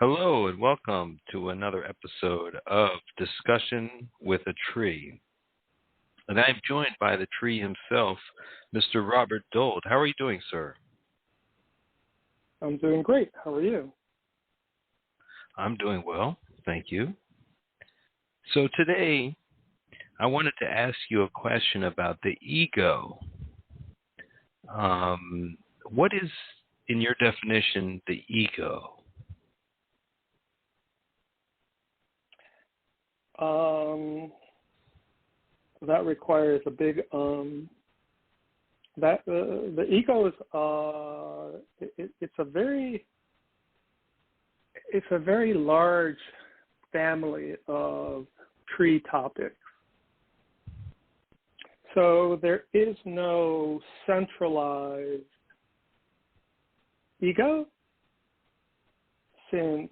Hello and welcome to another episode of Discussion with a Tree. And I'm joined by the tree himself, Mr. Robert Dold. How are you doing, sir? I'm doing great. How are you? I'm doing well, thank you. So today, I wanted to ask you a question about the ego. What is, in your definition, the ego? That requires a big the ego is it's a very large family of tree topics. So there is no centralized ego, since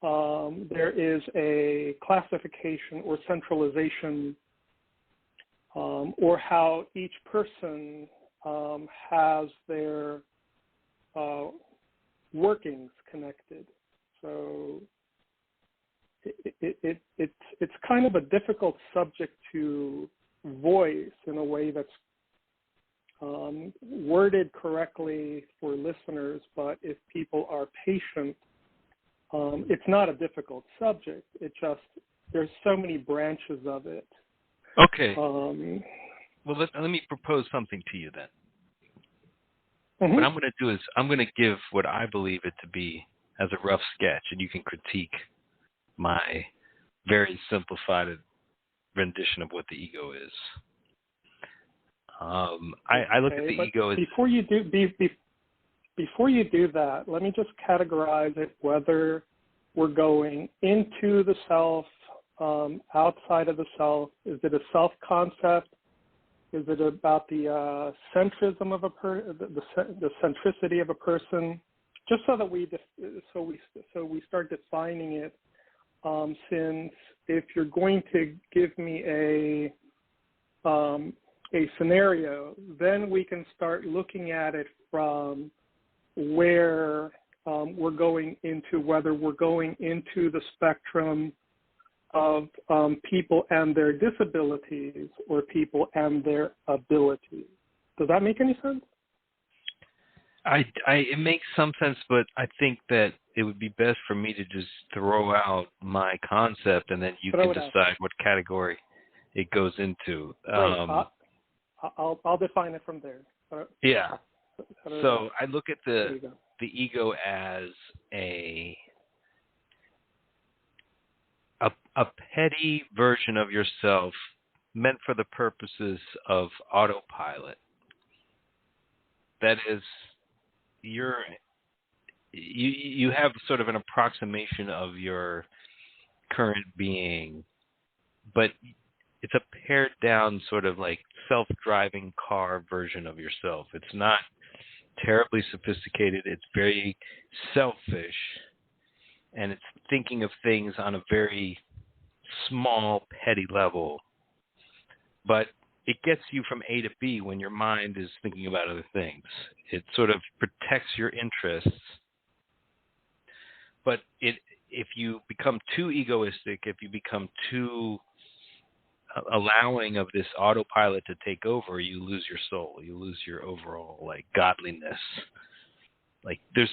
there is a classification or centralization, or how each person has their workings connected. So it's kind of a difficult subject to voice in a way that's worded correctly for listeners, but if people are patient, it's not a difficult subject. It just, there's so many branches of it. Okay. Well, let me propose something to you then. Mm-hmm. What I'm going to do is I'm going to give what I believe it to be as a rough sketch, and you can critique my very simplified rendition of what the ego is. I look at the ego as... Before you do that, let me just categorize it, whether we're going into the self, outside of the self. Is it a self-concept? Is it about the centrism of the centricity of a person? Just so that we start defining it. Since if you're going to give me a scenario, then we can start looking at it from where we're going into, whether we're going into the spectrum of people and their disabilities or people and their abilities. Does that make any sense? It makes some sense, but I think that it would be best for me to just throw out my concept, and then you can decide what category it goes into. Right. I'll define it from there. Yeah. So I look at the ego as a petty version of yourself meant for the purposes of autopilot. That is, you have sort of an approximation of your current being, but it's a pared down sort of like self-driving car version of yourself. It's not terribly sophisticated. It's very selfish, and it's thinking of things on a very small, petty level. But it gets you from A to B when your mind is thinking about other things. It sort of protects your interests. But if you become too egoistic, if you become too allowing of this autopilot to take over, you lose your soul. You lose your overall godliness. There's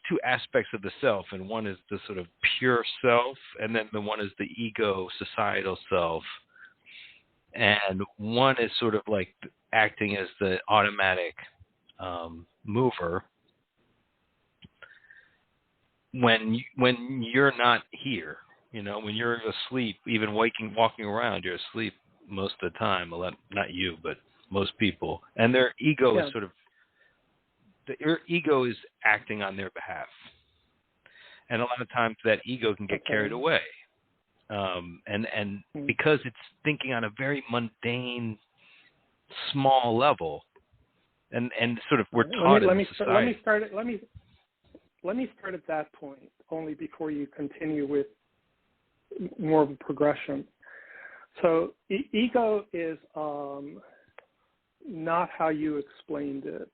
two aspects of the self, and one is the sort of pure self, and then the one is the ego, societal self. And one is sort of like acting as the automatic mover when you're not here. When you're asleep, even walking around, you're asleep most of the time. Well, not you, but most people. And their ego is sort of, your ego is acting on their behalf. And a lot of times that ego can get carried away. And because it's thinking on a very mundane, small level, and sort of we're taught in society. Let me start at that point, only before you continue with more of a progression. So ego is not how you explained it.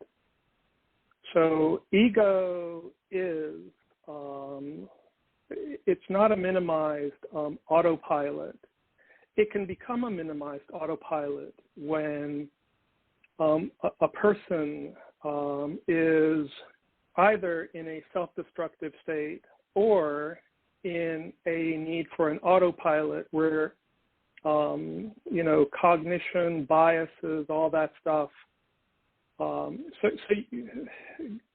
So ego is it's not a minimized autopilot. It can become a minimized autopilot when a person is either in a self-destructive state or in a need for an autopilot where, cognition, biases, all that stuff.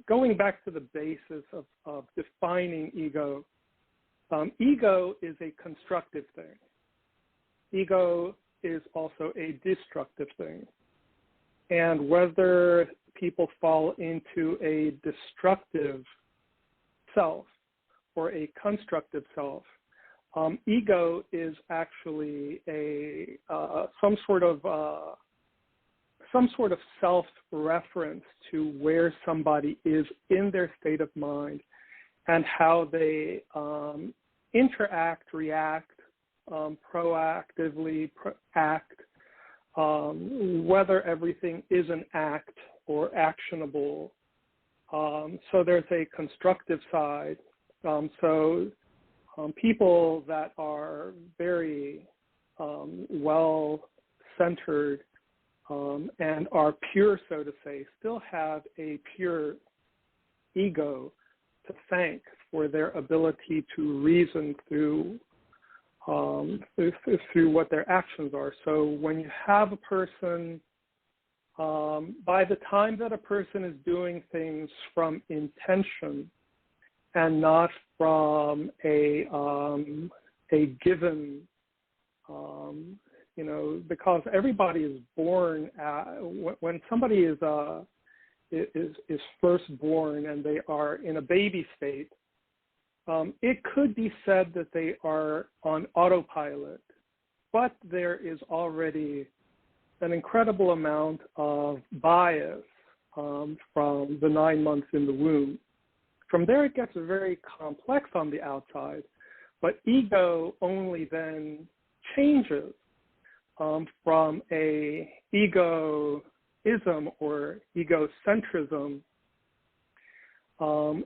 Going back to the basis of defining ego, ego is a constructive thing. Ego is also a destructive thing. And whether people fall into a destructive self or a constructive self, ego is actually some sort of self-reference to where somebody is in their state of mind and how they interact, react, proactively act, whether everything is an act or actionable. So there's a constructive side. People that are very well-centered and are pure, so to say, still have a pure ego to thank for their ability to reason through what their actions are. So when you have a person, by the time that a person is doing things from intention and not from a given, because everybody is born when somebody is first born and they are in a baby state. It could be said that they are on autopilot, but there is already an incredible amount of bias from the 9 months in the womb. From there, it gets very complex on the outside, but ego only then changes from a egoism or egocentrism.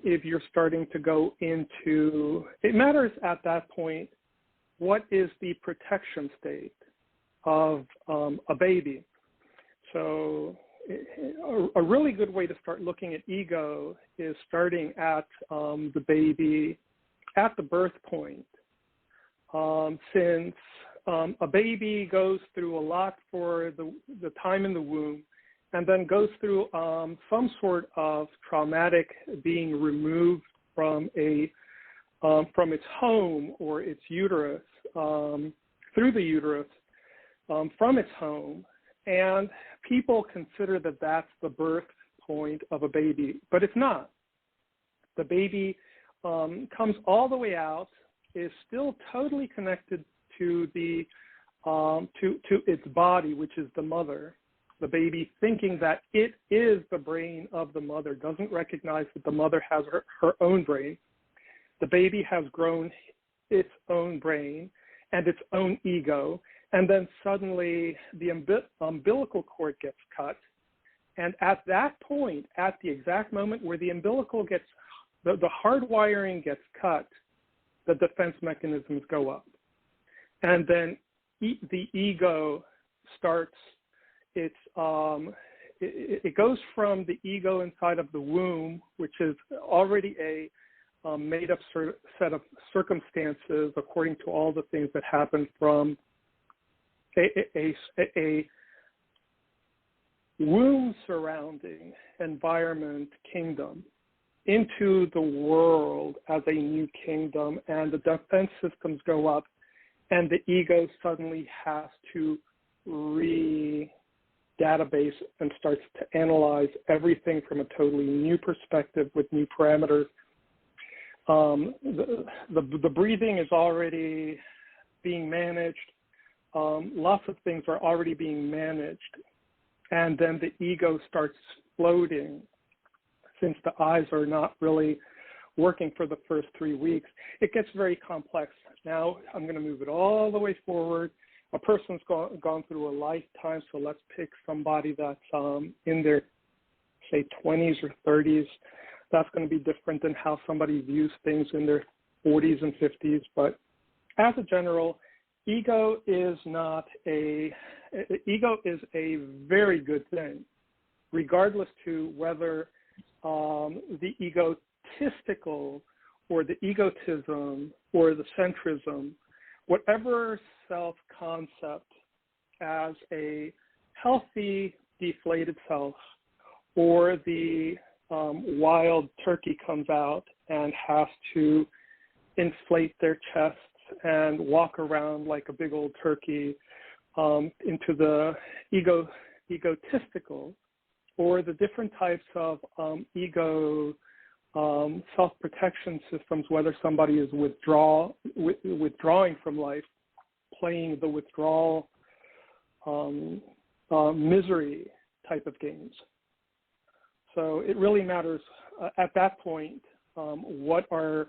If you're starting to go into, it matters at that point, what is the protection state of a baby? So a really good way to start looking at ego is starting at the baby at the birth point. Since a baby goes through a lot for the time in the womb, and then goes through some sort of traumatic being removed from its home or its uterus, through the uterus, from its home, and people consider that that's the birth point of a baby, but it's not. The baby comes all the way out, is still totally connected to the to its body, which is the mother. The baby, thinking that it is the brain of the mother, doesn't recognize that the mother has her own brain. The baby has grown its own brain and its own ego, and then suddenly the umbilical cord gets cut. And at that point, at the exact moment where the umbilical gets, the hardwiring gets cut, the defense mechanisms go up. And then the ego starts it goes from the ego inside of the womb, which is already a made-up set of circumstances according to all the things that happen from a womb surrounding environment kingdom into the world as a new kingdom, and the defense systems go up, and the ego suddenly has to database and starts to analyze everything from a totally new perspective with new parameters. The breathing is already being managed. Lots of things are already being managed. And then the ego starts floating. Since the eyes are not really working for the first 3 weeks, it gets very complex. Now I'm going to move it all the way forward. A person's gone through a lifetime, so let's pick somebody that's in their, say, 20s or 30s. That's going to be different than how somebody views things in their 40s and 50s. But as a general, ego is a very good thing, regardless to whether the egotistical or the egotism or the centrism, whatever self-concept as a healthy, deflated self, or the wild turkey comes out and has to inflate their chests and walk around like a big old turkey into the egotistical, or the different types of ego self-protection systems, whether somebody is withdrawing from life, playing the withdrawal misery type of games. So it really matters at that point what are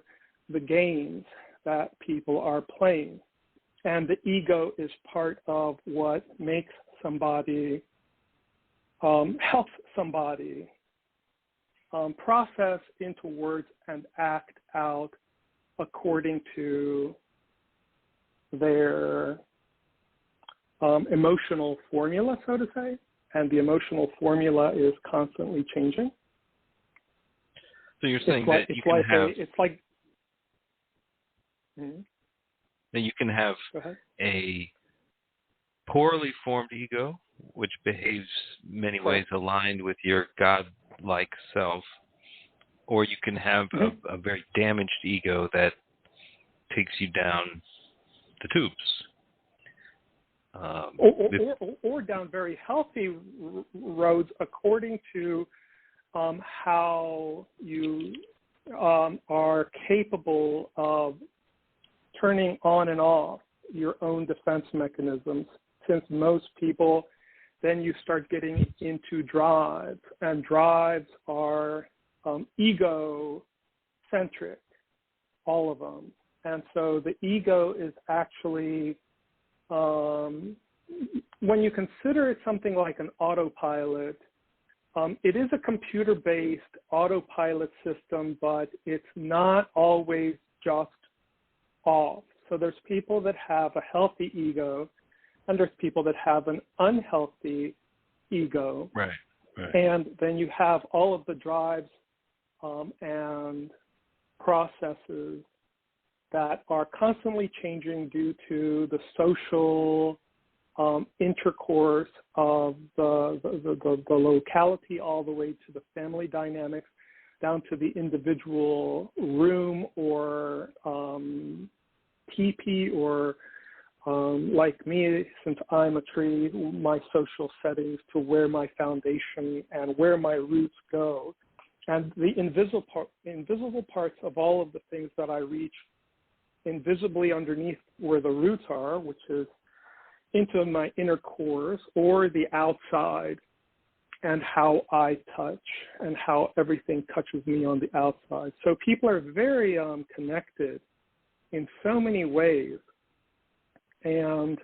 the games that people are playing. And the ego is part of what makes somebody, helps somebody process into words and act out according to their emotional formula, so to say. And the emotional formula is constantly changing. So you're saying that you can have a poorly formed ego, which behaves many ways aligned with your God-like self, or you can have a very damaged ego that takes you down the tubes. Or down very healthy roads according to how you are capable of turning on and off your own defense mechanisms. Since most people, then you start getting into drives, and drives are ego-centric, all of them. And so the ego is actually, when you consider it something like an autopilot, it is a computer-based autopilot system, but it's not always just off. So there's people that have a healthy ego, and there's people that have an unhealthy ego. Right. And then you have all of the drives and processes that are constantly changing due to the social intercourse of the locality, all the way to the family dynamics, down to the individual room or teepee, or like me, since I'm a tree, my social settings to where my foundation and where my roots go. And the invisible parts of all of the things that I reach invisibly underneath where the roots are, which is into my inner cores, or the outside, and how I touch and how everything touches me on the outside. So people are very connected in so many ways. And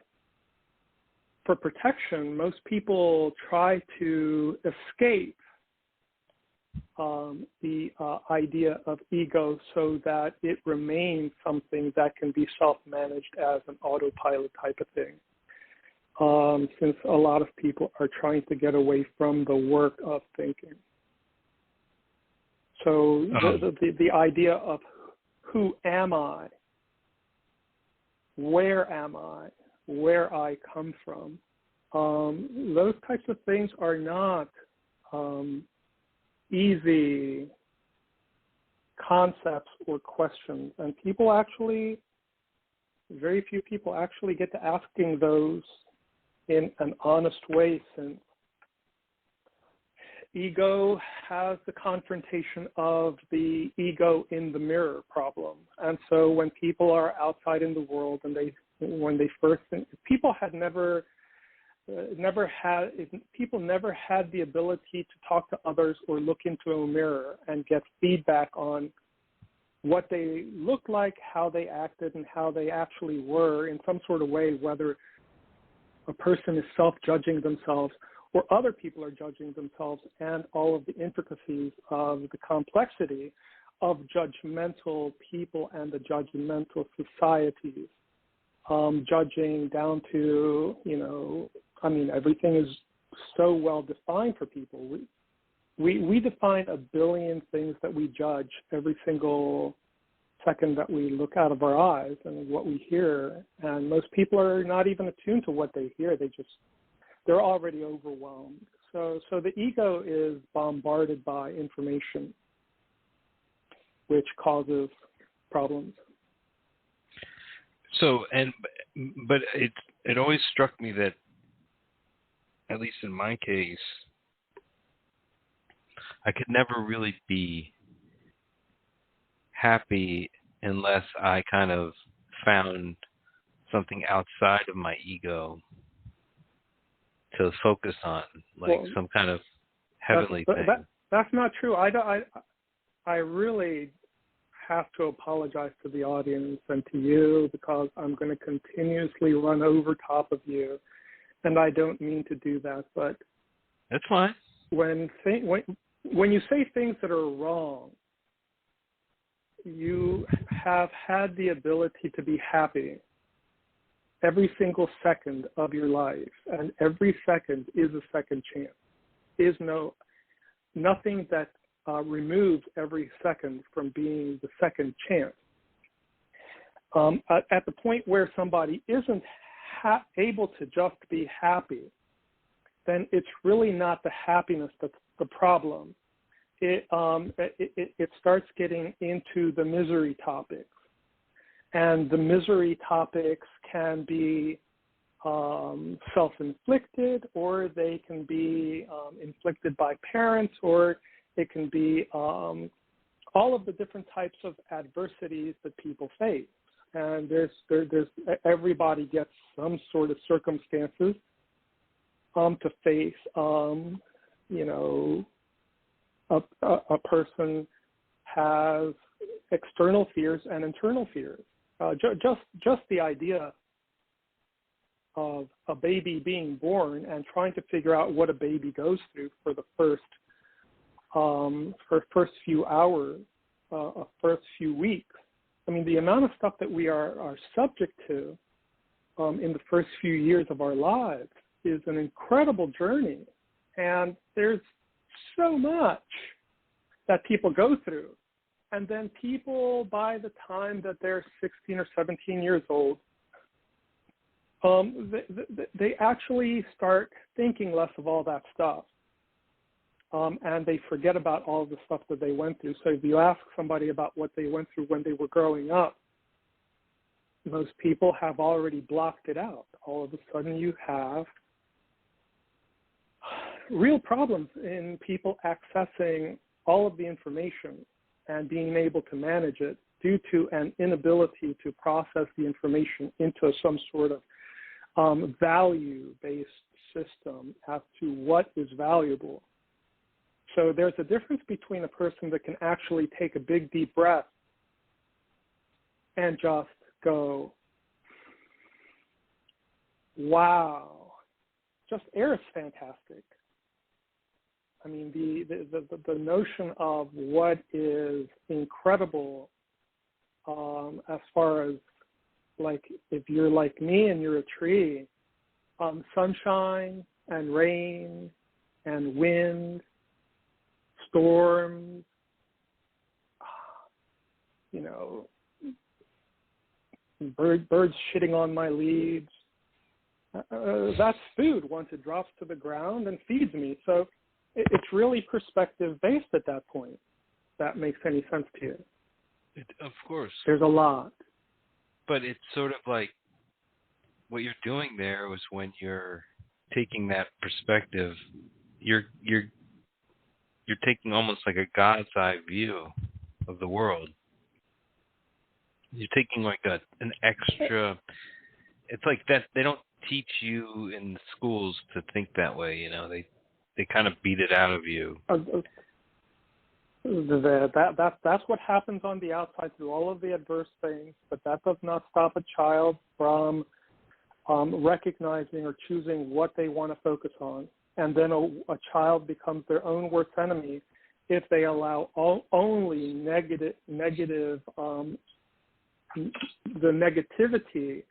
for protection, most people try to escape the idea of ego so that it remains something that can be self-managed as an autopilot type of thing. Since a lot of people are trying to get away from the work of thinking. So the idea of who am I, where am I, where I come from, those types of things are not easy concepts or questions. And people actually, very few people actually get to asking those in an honest way, since ego has the confrontation of the ego in the mirror problem. And so when people are outside in the world and when they first think, people never had the ability to talk to others or look into a mirror and get feedback on what they looked like, how they acted, and how they actually were in some sort of way, whether a person is self-judging themselves or other people are judging themselves, and all of the intricacies of the complexity of judgmental people and the judgmental societies, judging down to, everything is so well defined for people. We define a billion things that we judge every single second that we look out of our eyes and what we hear. And most people are not even attuned to what they hear. They're already overwhelmed. So the ego is bombarded by information, which causes problems. So, but it always struck me that, at least in my case, I could never really be happy unless I kind of found something outside of my ego to focus on, like some kind of heavenly thing. That's not true. I really have to apologize to the audience and to you, because I'm going to continuously run over top of you, and I don't mean to do that. But that's fine. When you say things that are wrong, you have had the ability to be happy every single second of your life, and every second is a second chance. Is nothing that removes every second from being the second chance. At the point where somebody isn't able to just be happy, then it's really not the happiness that's the problem. It starts getting into the misery topics. And the misery topics can be self-inflicted, or they can be inflicted by parents, or it can be all of the different types of adversities that people face. And there's everybody gets some sort of circumstances to face. A person has external fears and internal fears. Just the idea of a baby being born and trying to figure out what a baby goes through for the first few hours, first few weeks. I mean, the amount of stuff that we are subject to in the first few years of our lives is an incredible journey. And there's so much that people go through. And then people, by the time that they're 16 or 17 years old, they actually start thinking less of all that stuff. And they forget about all the stuff that they went through. So if you ask somebody about what they went through when they were growing up, most people have already blocked it out. All of a sudden you have real problems in people accessing all of the information and being able to manage it due to an inability to process the information into some sort of value-based system as to what is valuable. So there's a difference between a person that can actually take a big, deep breath and just go, wow, just air is fantastic. I mean, the notion of what is incredible as far as, like, if you're like me and you're a tree, sunshine and rain and wind, storms, birds shitting on my leaves. That's food once it drops to the ground and feeds me. So it's really perspective-based at that point. If that makes any sense to you. Of course. There's a lot. But it's sort of like what you're doing there was, when you're taking that perspective, you're taking almost like a God's eye view of the world. You're taking like an extra. It's like that. They don't teach you in the schools to think that way. They kind of beat it out of you. That's what happens on the outside through all of the adverse things, but that does not stop a child from recognizing or choosing what they want to focus on. And then a child becomes their own worst enemy if they allow only the negativity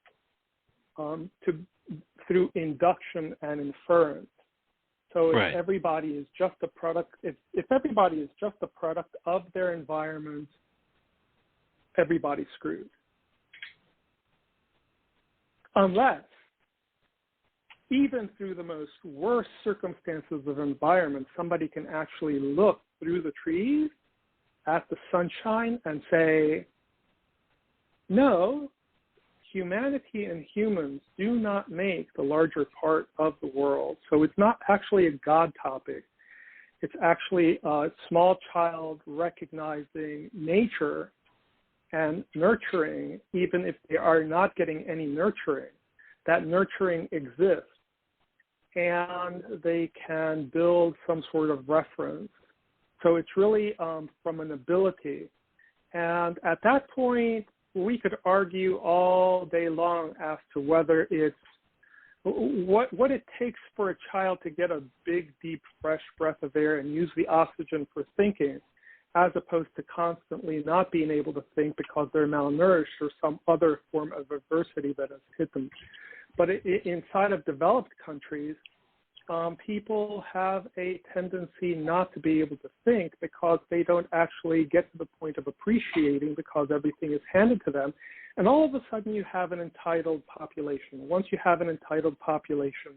through induction and inference. So if everybody is just a product, if everybody is just a product of their environment, everybody's screwed. Unless, even through the most worst circumstances of environment, somebody can actually look through the trees at the sunshine and say, no, humanity and humans do not make the larger part of the world. So it's not actually a God topic. It's actually a small child recognizing nature and nurturing, even if they are not getting any nurturing. That nurturing exists, and they can build some sort of reference. So it's really from an ability. And at that point, we could argue all day long as to whether it's what it takes for a child to get a big, deep, fresh breath of air and use the oxygen for thinking, as opposed to constantly not being able to think because they're malnourished or some other form of adversity that has hit them. But inside of developed countries, people have a tendency not to be able to think because they don't actually get to the point of appreciating because everything is handed to them. And all of a sudden you have an entitled population. Once you have an entitled population,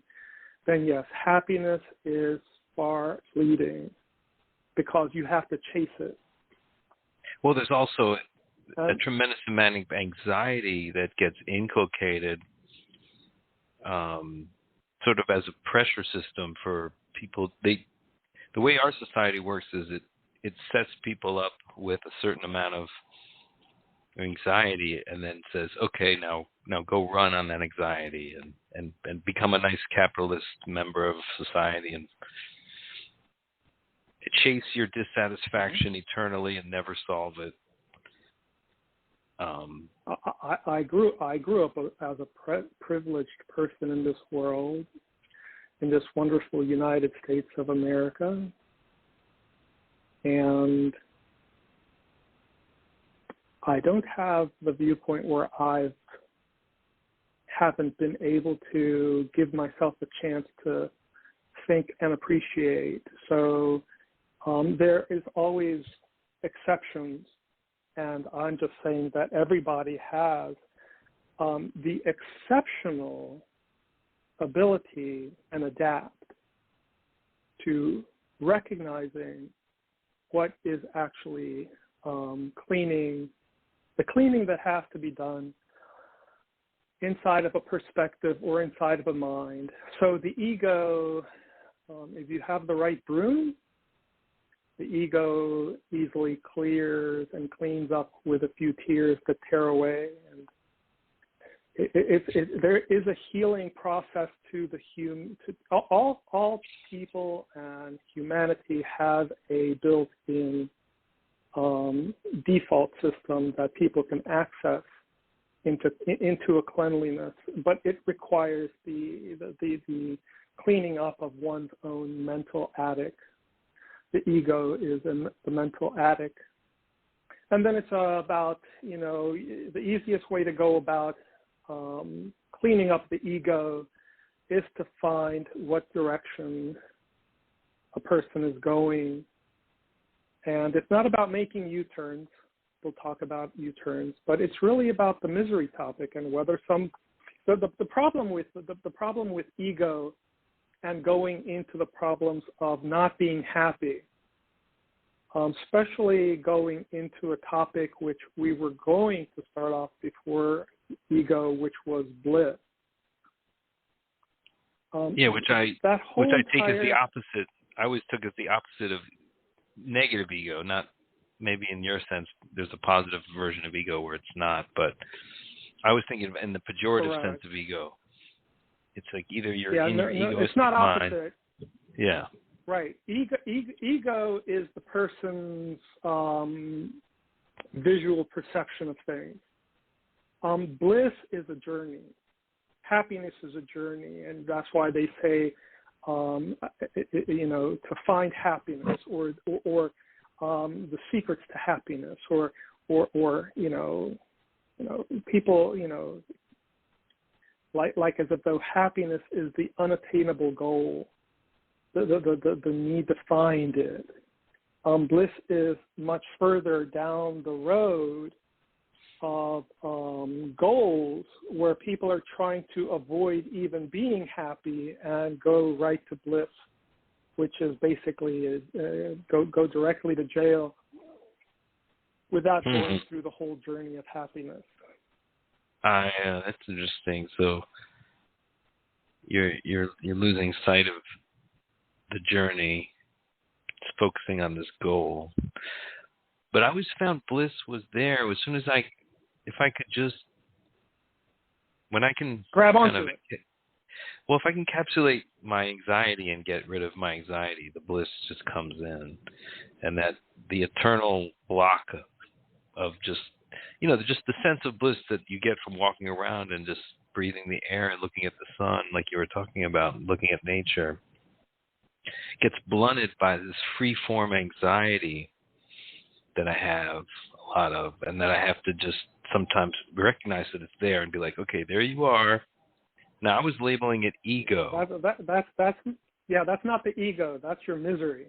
then yes, happiness is far fleeting because you have to chase it. Well, there's also a tremendous amount of anxiety that gets inculcated sort of as a pressure system for people. The way our society works is it sets people up with a certain amount of anxiety and then says, okay, now go run on that anxiety and become a nice capitalist member of society and chase your dissatisfaction eternally and never solve it. I grew up as a privileged person in this world, in this wonderful United States of America, and I don't have the viewpoint where I haven't been able to give myself a chance to think and appreciate. So there is always exceptions. And I'm just saying that everybody has the exceptional ability and adapt to recognizing what is actually the cleaning that has to be done inside of a perspective or inside of a mind. So the ego, if you have the right broom, the ego easily clears and cleans up with a few tears that tear away. And there is a healing process to the human. All people and humanity have a built-in default system that people can access into a cleanliness, but it requires the cleaning up of one's own mental attic. The ego is the mental attic. And then it's about, the easiest way to go about cleaning up the ego is to find what direction a person is going. And it's not about making U-turns. We'll talk about U-turns, but it's really about the misery topic and whether the problem with ego and going into the problems of not being happy, especially going into a topic which we were going to start off before ego, which was bliss. Which I take as the opposite. I always took as the opposite of negative ego. Not maybe in your sense, there's a positive version of ego where it's not, but I was thinking in the pejorative sense of ego. It's like either you're in your egoistic it's not opposite. mind. Yeah. Right. Ego is the person's visual perception of things. Bliss is a journey. Happiness is a journey, and that's why they say, to find happiness or the secrets to happiness, or people, like as if though happiness is the unattainable goal, the need to find it. Bliss is much further down the road of goals where people are trying to avoid even being happy and go right to bliss, which is basically go directly to jail without going through the whole journey of happiness. That's interesting. So you're losing sight of the journey, it's focusing on this goal. But I always found bliss was there as soon as if I could just, when I can grab onto it. Well, if I can encapsulate my anxiety and get rid of my anxiety, the bliss just comes in. And that the eternal block of just, just the sense of bliss that you get from walking around and just breathing the air and looking at the sun, like you were talking about, looking at nature, gets blunted by this free-form anxiety that I have a lot of, and that I have to just sometimes recognize that it's there and be like, okay, there you are. Now, I was labeling it ego. That's not the ego. That's your misery.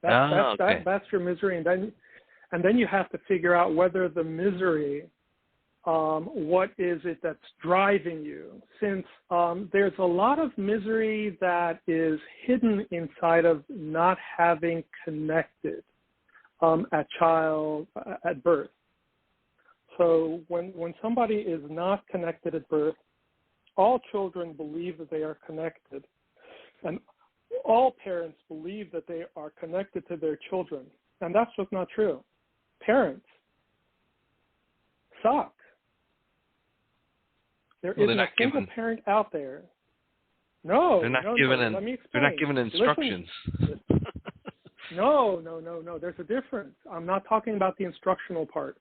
That's your misery, and then you have to figure out whether the misery, what is it that's driving you? Since there's a lot of misery that is hidden inside of not having connected at birth. So when somebody is not connected at birth, all children believe that they are connected, and all parents believe that they are connected to their children, and that's just not true. Parents suck. There isn't a single parent out there. No, they're not let me explain. They're not given instructions. Listen. No. There's a difference. I'm not talking about the instructional part.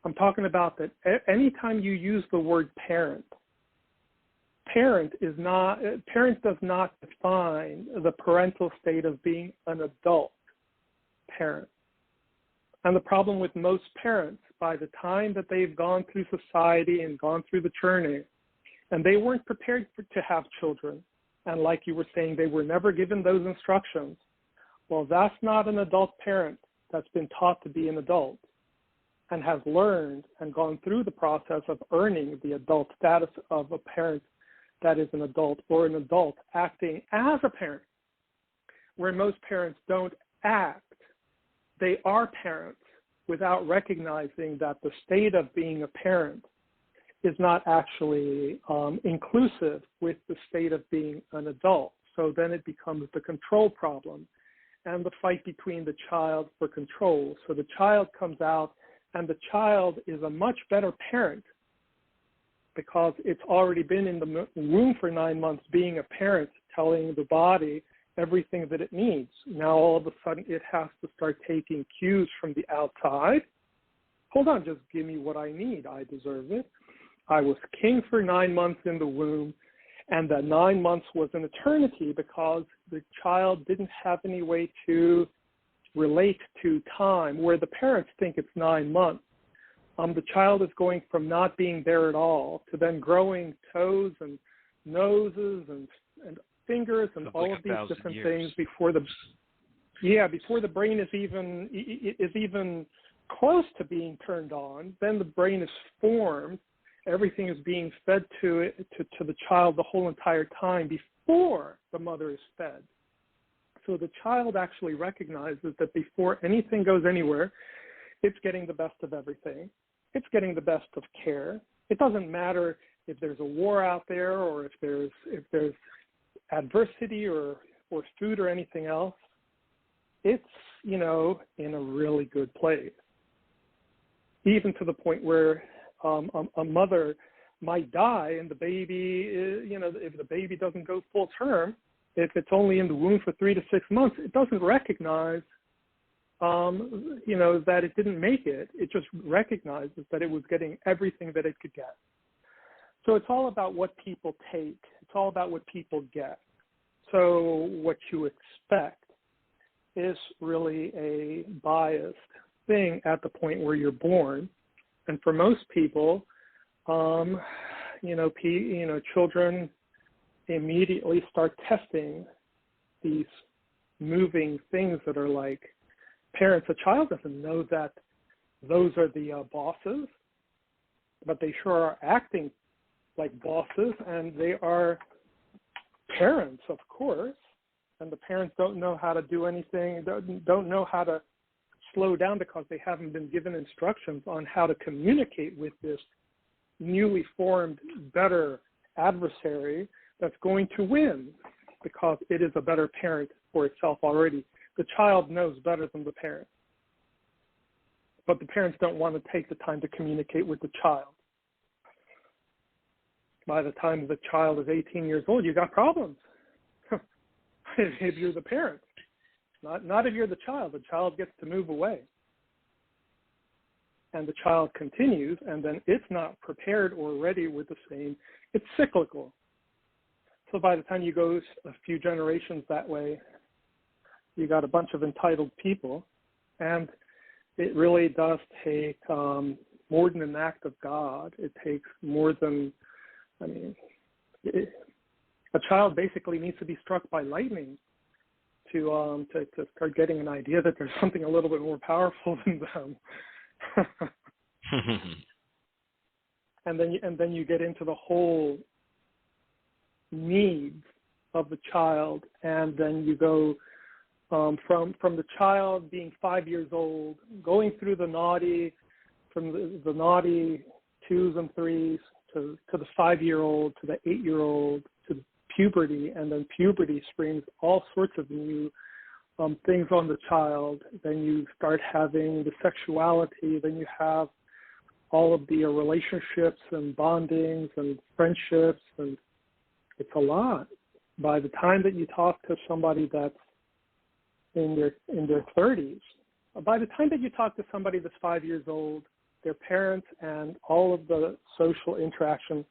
I'm talking about that anytime you use the word parent does not define the parental state of being an adult parent. And the problem with most parents, by the time that they've gone through society and gone through the journey, and they weren't prepared to have children, and like you were saying, they were never given those instructions, well, that's not an adult parent that's been taught to be an adult and has learned and gone through the process of earning the adult status of a parent that is an adult, or an adult acting as a parent, where most parents don't act. They are parents without recognizing that the state of being a parent is not actually inclusive with the state of being an adult. So then it becomes the control problem and the fight between the child for control. So the child comes out, and the child is a much better parent because it's already been in the womb for 9 months being a parent, telling the body everything that it needs. Now all of a sudden it has to start taking cues from the outside. Hold on, just give me what I need. I deserve it. I was king for 9 months in the womb, and that 9 months was an eternity because the child didn't have any way to relate to time, where the parents think it's 9 months. The child is going from not being there at all to then growing toes and noses and fingers and all of these different things before the brain is even close to being turned on. Then the brain is formed. Everything is being fed to the child the whole entire time before the mother is fed. So the child actually recognizes that before anything goes anywhere, it's getting the best of everything. It's getting the best of care. It doesn't matter if there's a war out there or if there's adversity or food or anything else. It's, in a really good place. Even to the point where a mother might die and the baby, if the baby doesn't go full term, if it's only in the womb for 3 to 6 months, it doesn't recognize, that it didn't make it. It just recognizes that it was getting everything that it could get. So it's all about what people take. It's all about what people get. So what you expect. is really a biased thing at the point where you're born. And for most people, children immediately start testing these moving things that are like parents. A child doesn't know that those are the bosses, but they sure are acting like bosses, and they are parents, of course. And the parents don't know how to do anything, don't know how to slow down because they haven't been given instructions on how to communicate with this newly formed, better adversary that's going to win because it is a better parent for itself already. The child knows better than the parent, but the parents don't want to take the time to communicate with the child. By the time the child is 18 years old, you got problems. If you're the parent, not if you're the child. The child gets to move away. And the child continues, and then it's not prepared or ready with the same. It's cyclical. So by the time you go a few generations that way, you got a bunch of entitled people. And it really does take more than an act of God. It takes more than, a child basically needs to be struck by lightning to start getting an idea that there's something a little bit more powerful than them. and then you get into the whole needs of the child, and then you go from the child being 5 years old, going through the naughty, from the naughty 2s and 3s to the 5-year-old, to the 8-year-old, to puberty, and then puberty springs all sorts of new things on the child. Then you start having the sexuality. Then you have all of the relationships and bondings and friendships, and it's a lot. By the time that you talk to somebody that's in their 30s, by the time that you talk to somebody that's 5 years old, their parents and all of the social interaction,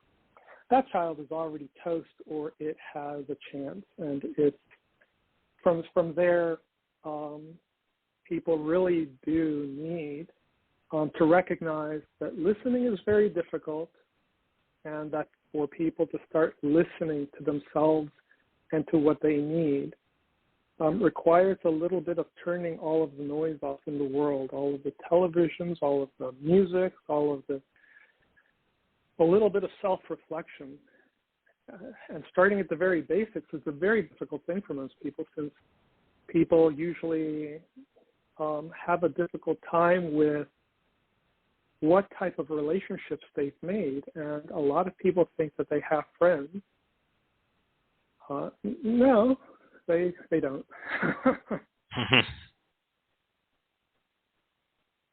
that child is already toast, or it has a chance. And it's from there, people really do need to recognize that listening is very difficult, and that for people to start listening to themselves and to what they need requires a little bit of turning all of the noise off in the world, all of the televisions, all of the music, a little bit of self-reflection. And starting at the very basics is a very difficult thing for most people, since people usually have a difficult time with what type of relationships they've made. And a lot of people think that they have friends. No, they don't.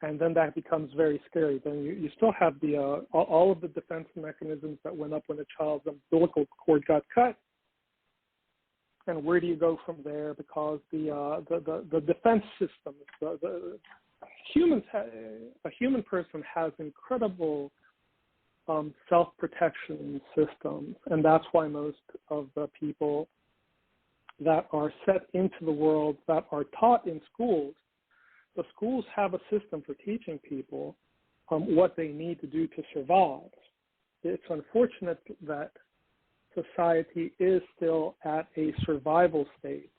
And then that becomes very scary. Then you still have the all of the defense mechanisms that went up when a child's umbilical cord got cut. And where do you go from there? Because the defense systems, the humans, a human person has incredible self-protection systems, and that's why most of the people that are set into the world, that are taught in schools, the schools have a system for teaching people what they need to do to survive. It's unfortunate that society is still at a survival state.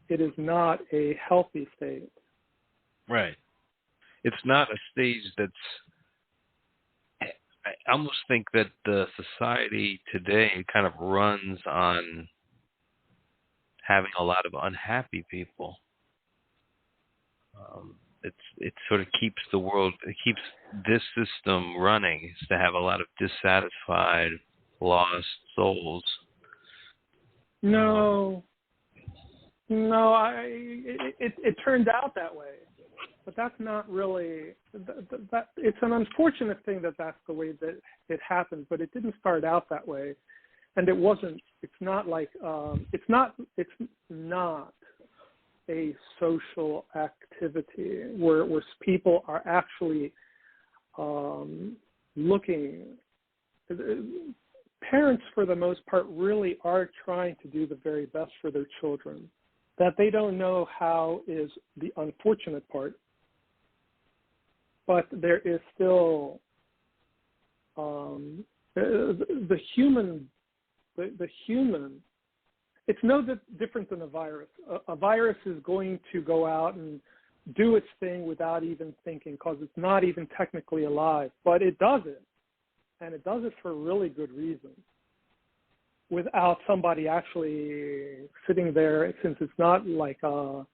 It is not a healthy state. Right. It's not a stage that's... I almost think that the society today kind of runs on having a lot of unhappy people. It sort of keeps the world, it keeps this system running, is to have a lot of dissatisfied, lost souls. No, it turned out that way, but that's not really. That it's an unfortunate thing that that's the way that it happened, but it didn't start out that way, and it wasn't. It's not like it's not a social activity where people are actually looking. Parents, for the most part, really are trying to do the very best for their children. That they don't know how is the unfortunate part, but there is still the human. It's no different than a virus. A virus is going to go out and do its thing without even thinking, because it's not even technically alive, but it does it, and it does it for really good reason, without somebody actually sitting there, since it's not like a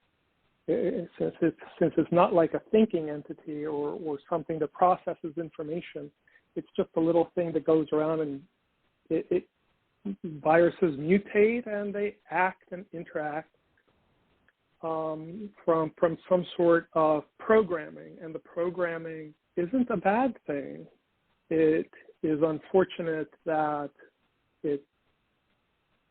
thinking entity or something that processes information. It's just a little thing that goes around, and viruses mutate and they act and interact from some sort of programming, and the programming isn't a bad thing. It is unfortunate that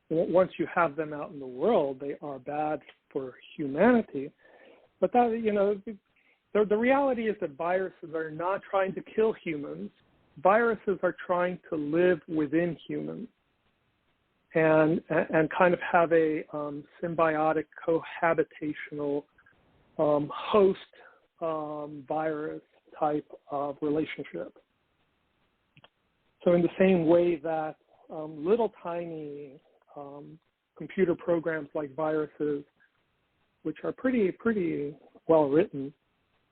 once you have them out in the world, they are bad for humanity. But that, the reality is that viruses are not trying to kill humans. Viruses are trying to live within humans and kind of have a symbiotic cohabitational host virus type of relationship. So in the same way that little tiny computer programs like viruses, which are pretty well written,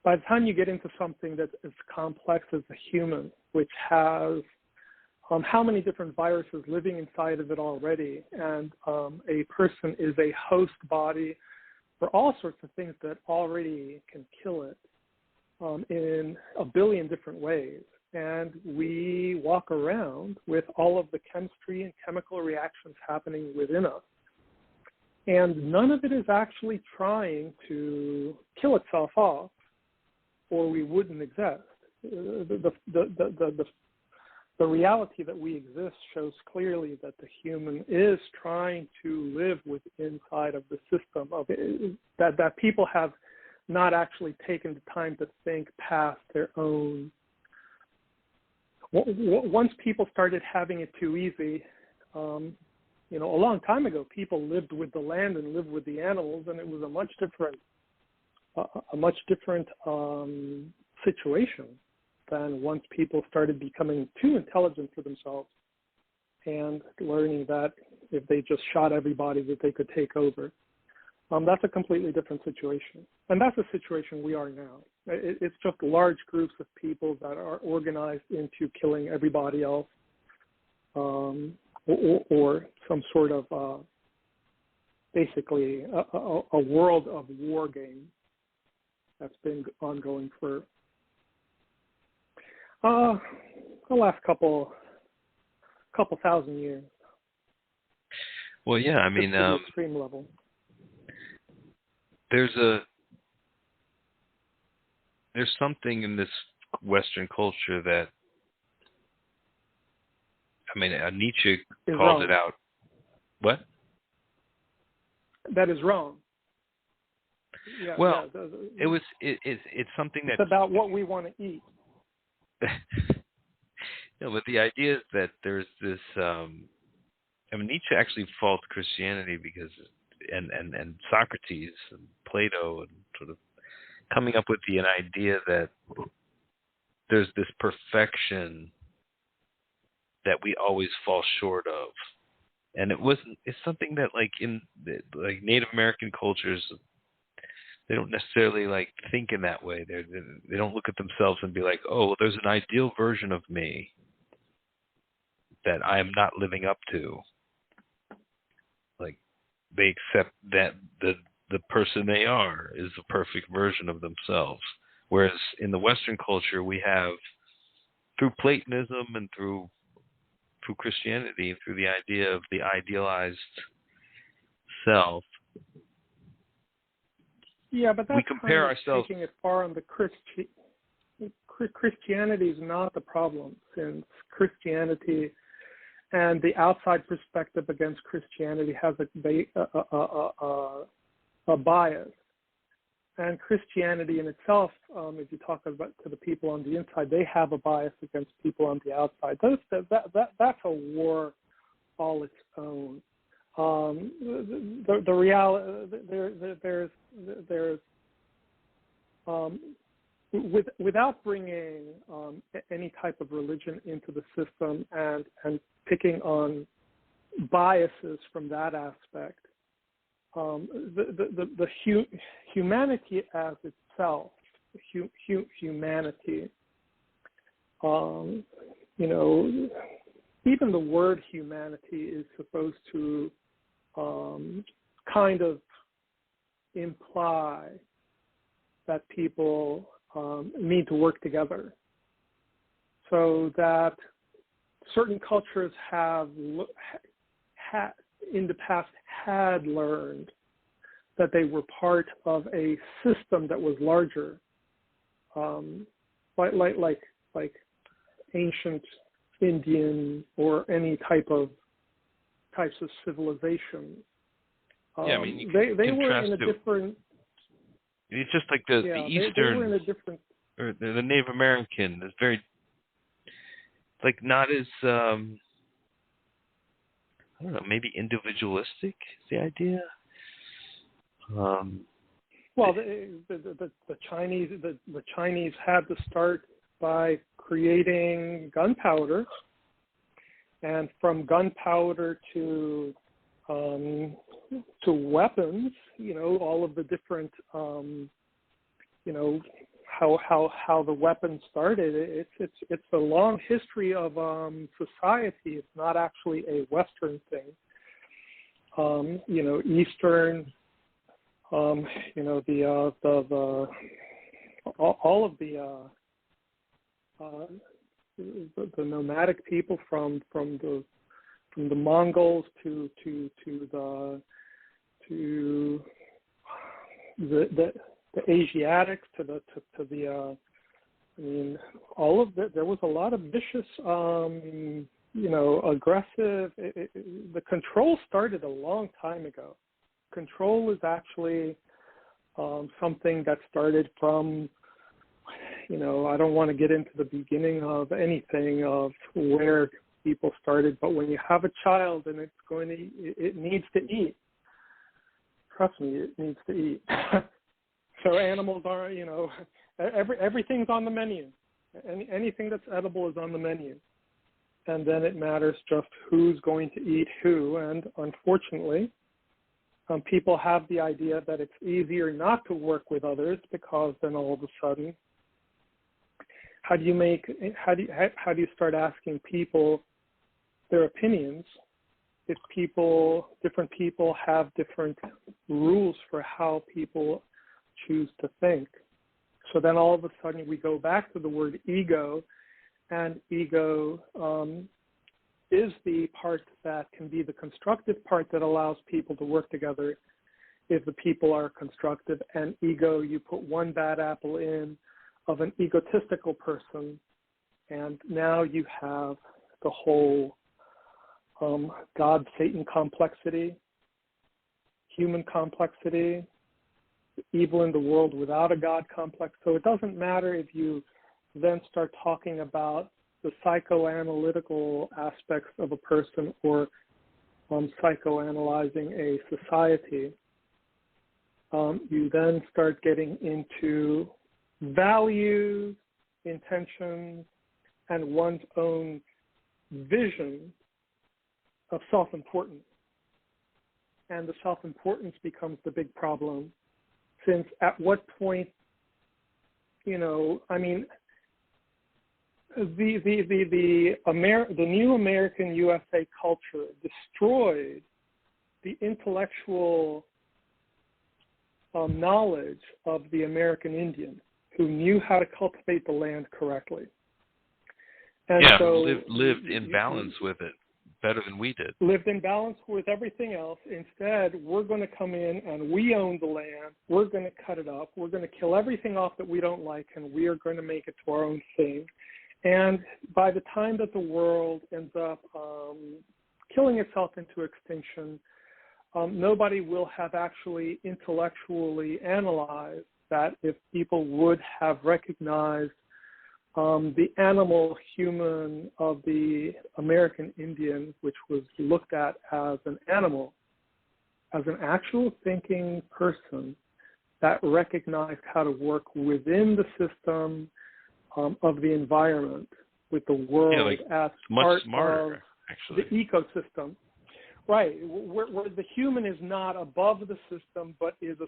by the time you get into something that's as complex as a human, which has how many different viruses living inside of it already, and a person is a host body for all sorts of things that already can kill it in a billion different ways. And we walk around with all of the chemistry and chemical reactions happening within us. And none of it is actually trying to kill itself off, or we wouldn't exist. The reality that we exist shows clearly that the human is trying to live inside of the system of it, that people have not actually taken the time to think past their own. Once people started having it too easy, a long time ago, people lived with the land and lived with the animals, and it was a much different situation than once people started becoming too intelligent for themselves and learning that if they just shot everybody that they could take over. That's a completely different situation. And that's the situation we are now. It's just large groups of people that are organized into killing everybody else, or some sort of basically a world of war game that's been ongoing for the last couple thousand years. Well, yeah, I mean, the extreme level. There's something in this Western culture that, I mean, Nietzsche called it out. What? That is wrong. Yeah, well, yeah, it's something it's about what we want to eat. No, but the idea is that there's this. Nietzsche actually faults Christianity because, and Socrates and Plato, and sort of coming up with an idea that there's this perfection that we always fall short of, and it's something that in Native American cultures, they don't necessarily think in that way. They don't look at themselves and be like, oh, well, there's an ideal version of me that I am not living up to. They accept that the person they are is the perfect version of themselves. Whereas in the Western culture, we have, through Platonism and through Christianity, through the idea of the idealized self. Yeah, but that's we compare ourselves. Taking it far on the Christianity is not the problem, since Christianity and the outside perspective against Christianity has a bias. And Christianity in itself, if you talk about to the people on the inside, they have a bias against people on the outside. That's a war all its own. the reality there's without bringing any type of religion into the system and picking on biases from that aspect, humanity as itself, humanity, even the word humanity is supposed to kind of imply that people need to work together, so that certain cultures have in the past had learned that they were part of a system that was larger, like ancient Indian or any types of civilization. Yeah, I mean, they were in a different. It's just like the Eastern, they were in a different, or the Native American is very, like, not as I don't know, maybe individualistic is the idea. Well, the Chinese had to start by creating gunpowder, and from gunpowder to weapons, all of the different, how the weapons started. It's a long history of society. It's not actually a Western thing. Eastern, all of the nomadic people from the Mongols to the Asiatics to the all of that. There was a lot of vicious, aggressive. The control started a long time ago. Control is actually something that started from, I don't want to get into the beginning of anything of where people started, but when you have a child and it needs to eat. Trust me, it needs to eat. So animals are, everything's on the menu. Anything that's edible is on the menu. And then it matters just who's going to eat who. And unfortunately, people have the idea that it's easier not to work with others, because then all of a sudden, how do you start asking people their opinions if different people have different rules for how people choose to think? So then all of a sudden we go back to the word ego, and ego is the part that can be the constructive part that allows people to work together if the people are constructive. And ego, you put one bad apple in of an egotistical person, and now you have the whole God-Satan complexity, human complexity, evil in the world without a God complex. So it doesn't matter if you then start talking about the psychoanalytical aspects of a person or psychoanalyzing a society. You then start getting into values, intentions, and one's own vision of self-importance. And the self-importance becomes the big problem, since at what point, the new American USA culture destroyed the intellectual knowledge of the American Indian, who knew how to cultivate the land correctly. And so lived in balance with it better than we did. Lived in balance with everything else. Instead, we're going to come in and we own the land. We're going to cut it up. We're going to kill everything off that we don't like, and we are going to make it to our own thing. And by the time that the world ends up killing itself into extinction, nobody will have actually intellectually analyzed that if people would have recognized the animal human of the American Indian, which was looked at as an animal, as an actual thinking person that recognized how to work within the system of the environment, with the world as much part smarter, of actually. the ecosystem. Right, where the human is not above the system, but is a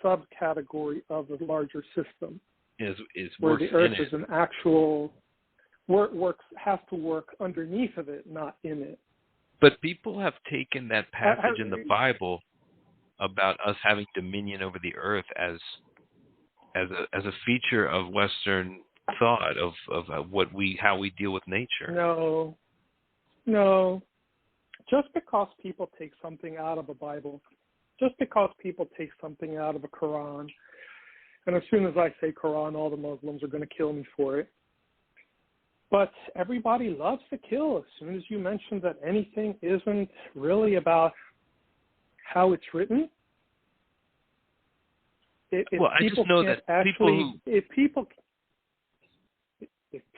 subcategory of the larger system. Is where works the Earth in is it. an actual has to work underneath of it, not in it. But people have taken that passage in the Bible about us having dominion over the earth as a feature of Western thought of how we deal with nature. No. Just because people take something out of a Bible, just because people take something out of a Quran, and as soon as I say Quran, all the Muslims are going to kill me for it. But everybody loves to kill as soon as you mention that anything isn't really about how it's written. I just know that if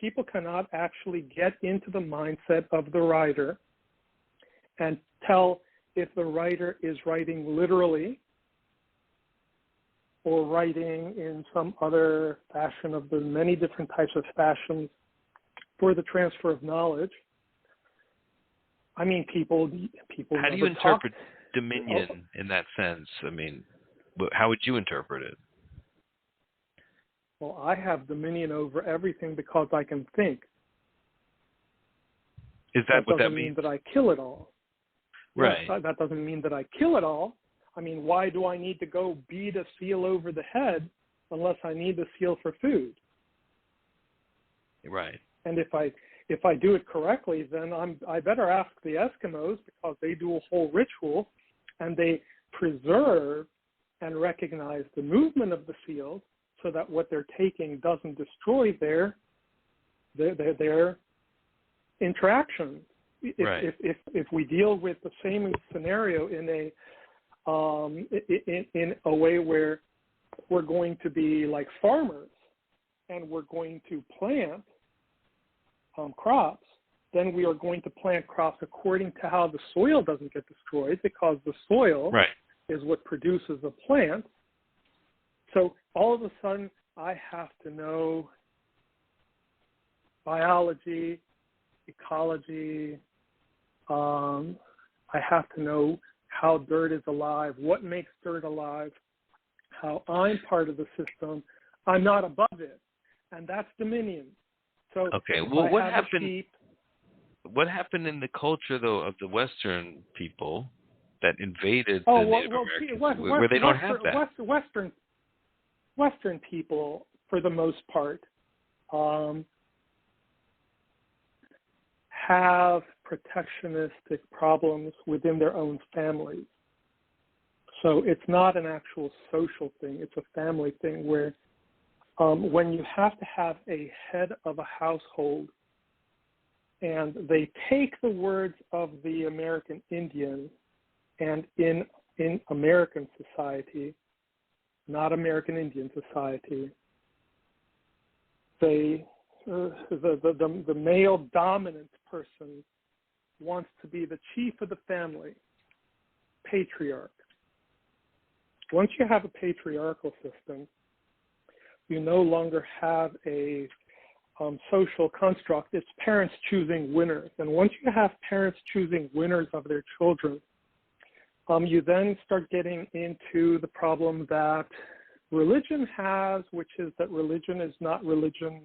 people cannot actually get into the mindset of the writer and tell if the writer is writing literally or writing in some other fashion of the many different types of fashions for the transfer of knowledge. I mean, people. How do you interpret dominion in that sense? I mean, how would you interpret it? Well, I have dominion over everything because I can think. Is that what that mean means? That I kill it all. Right. Yes, that doesn't mean that I kill it all. I mean, why do I need to go beat a seal over the head unless I need the seal for food? Right. And if I do it correctly, then I better ask the Eskimos, because they do a whole ritual and they preserve and recognize the movement of the seals so that what they're taking doesn't destroy their interaction. If we deal with the same scenario in a way where we're going to be like farmers and we're going to plant crops, then we are going to plant crops according to how the soil doesn't get destroyed, because the soil is what produces a plant. So all of a sudden, I have to know biology, ecology. I have to know how dirt is alive, what makes dirt alive, how I'm part of the system. I'm not above it, and that's dominion. So okay, well, what happened? What happened in the culture, though, of the Western people that invaded the Native Americans, where they don't have that? Western people, for the most part, have protectionistic problems within their own families. So it's not an actual social thing. It's a family thing where when you have to have a head of a household and they take the words of the American Indian, and in American society, not American Indian society, the male dominant person wants to be the chief of the family, patriarch. Once you have a patriarchal system, you no longer have a social construct. It's parents choosing winners. And once you have parents choosing winners of their children, you then start getting into the problem that religion has, which is that religion is not religion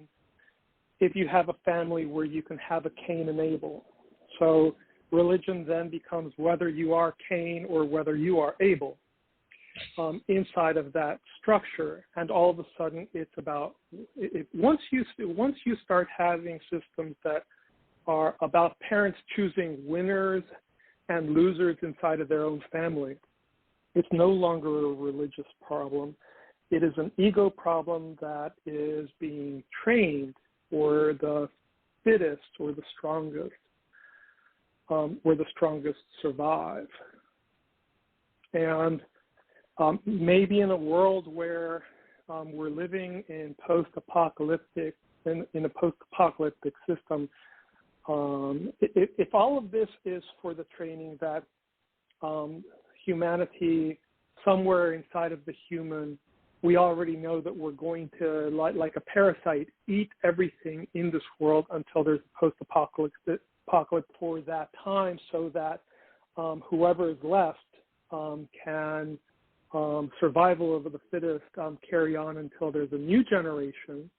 if you have a family where you can have a Cain and Abel. So religion then becomes whether you are Cain or whether you are Abel inside of that structure. And all of a sudden it's about, once you start having systems that are about parents choosing winners and losers inside of their own family, it's no longer a religious problem. It is an ego problem that is being trained for the fittest or the strongest, where the strongest survive. And maybe in a world where we're living in post-apocalyptic, in a post-apocalyptic system, if all of this is for the training that humanity, somewhere inside of the human, we already know that we're going to, like a parasite, eat everything in this world until there's a post-apocalypse for that time, so that whoever is left can survival of the fittest carry on until there's a new generation.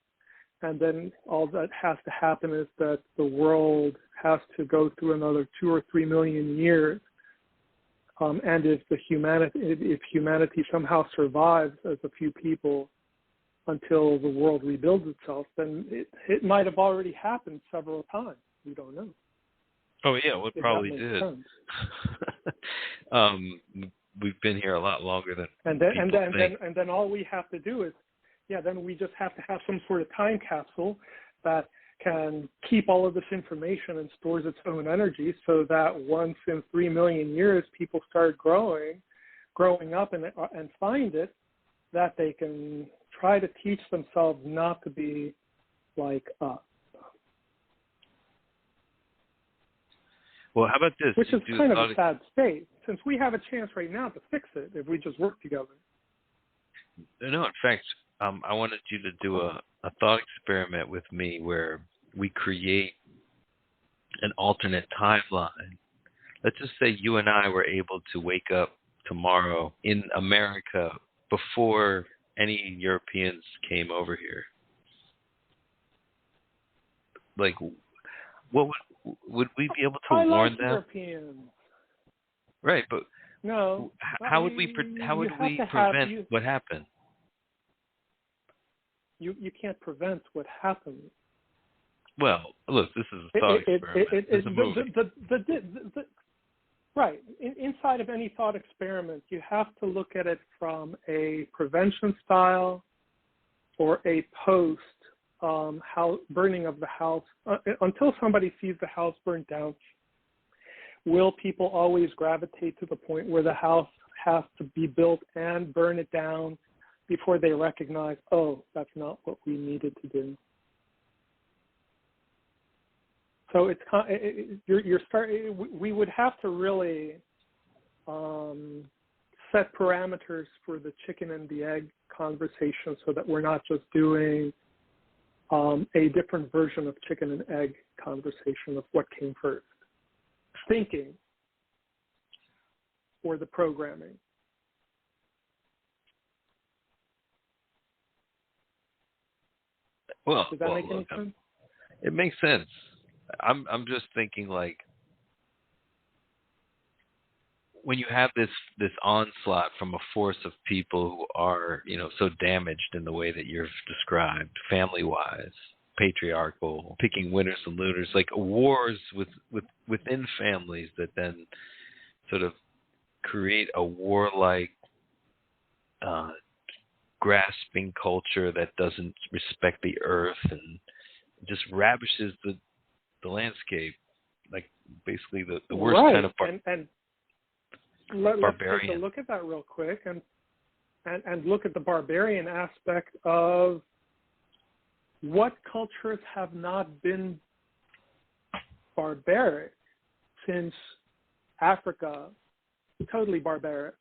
And then all that has to happen is that the world has to go through another 2 or 3 million years. And if humanity somehow survives as a few people until the world rebuilds itself, then it might have already happened several times. We don't know. Oh yeah, well, it probably did. We've been here a lot longer than people think. And then all we have to do is, then we just have to have some sort of time capsule that can keep all of this information and stores its own energy, so that once in 3 million years people start growing up and find it, that they can try to teach themselves not to be like us. Well, how about this? Which is kind of a sad state, since we have a chance right now to fix it if we just work together. No, in fact, I wanted you to do a thought experiment with me where we create an alternate timeline. Let's just say you and I were able to wake up tomorrow in America before any Europeans came over here. Like, what would we be able to warn them? Europeans. Right, but no. How would we prevent what happened? You can't prevent what happened. Well, look, this is a thought experiment. It's a movie. Right. Inside of any thought experiment, you have to look at it from a prevention style or a post burning of the house. Until somebody sees the house burnt down, will people always gravitate to the point where the house has to be built and burn it down before they recognize, oh, that's not what we needed to do? So it's we would have to really set parameters for the chicken and the egg conversation, so that we're not just doing a different version of chicken and egg conversation of what came first, thinking or the programming. Well, does that make any sense? It makes sense. I'm just thinking, like, when you have this onslaught from a force of people who are, so damaged in the way that you've described, family-wise, patriarchal, picking winners and losers, like wars within families that then sort of create a warlike, grasping culture that doesn't respect the earth and just ravishes the landscape, like basically the worst kind of let's barbarian. take a look at that real quick and look at the barbarian aspect of what cultures have not been barbaric since Africa, totally barbaric,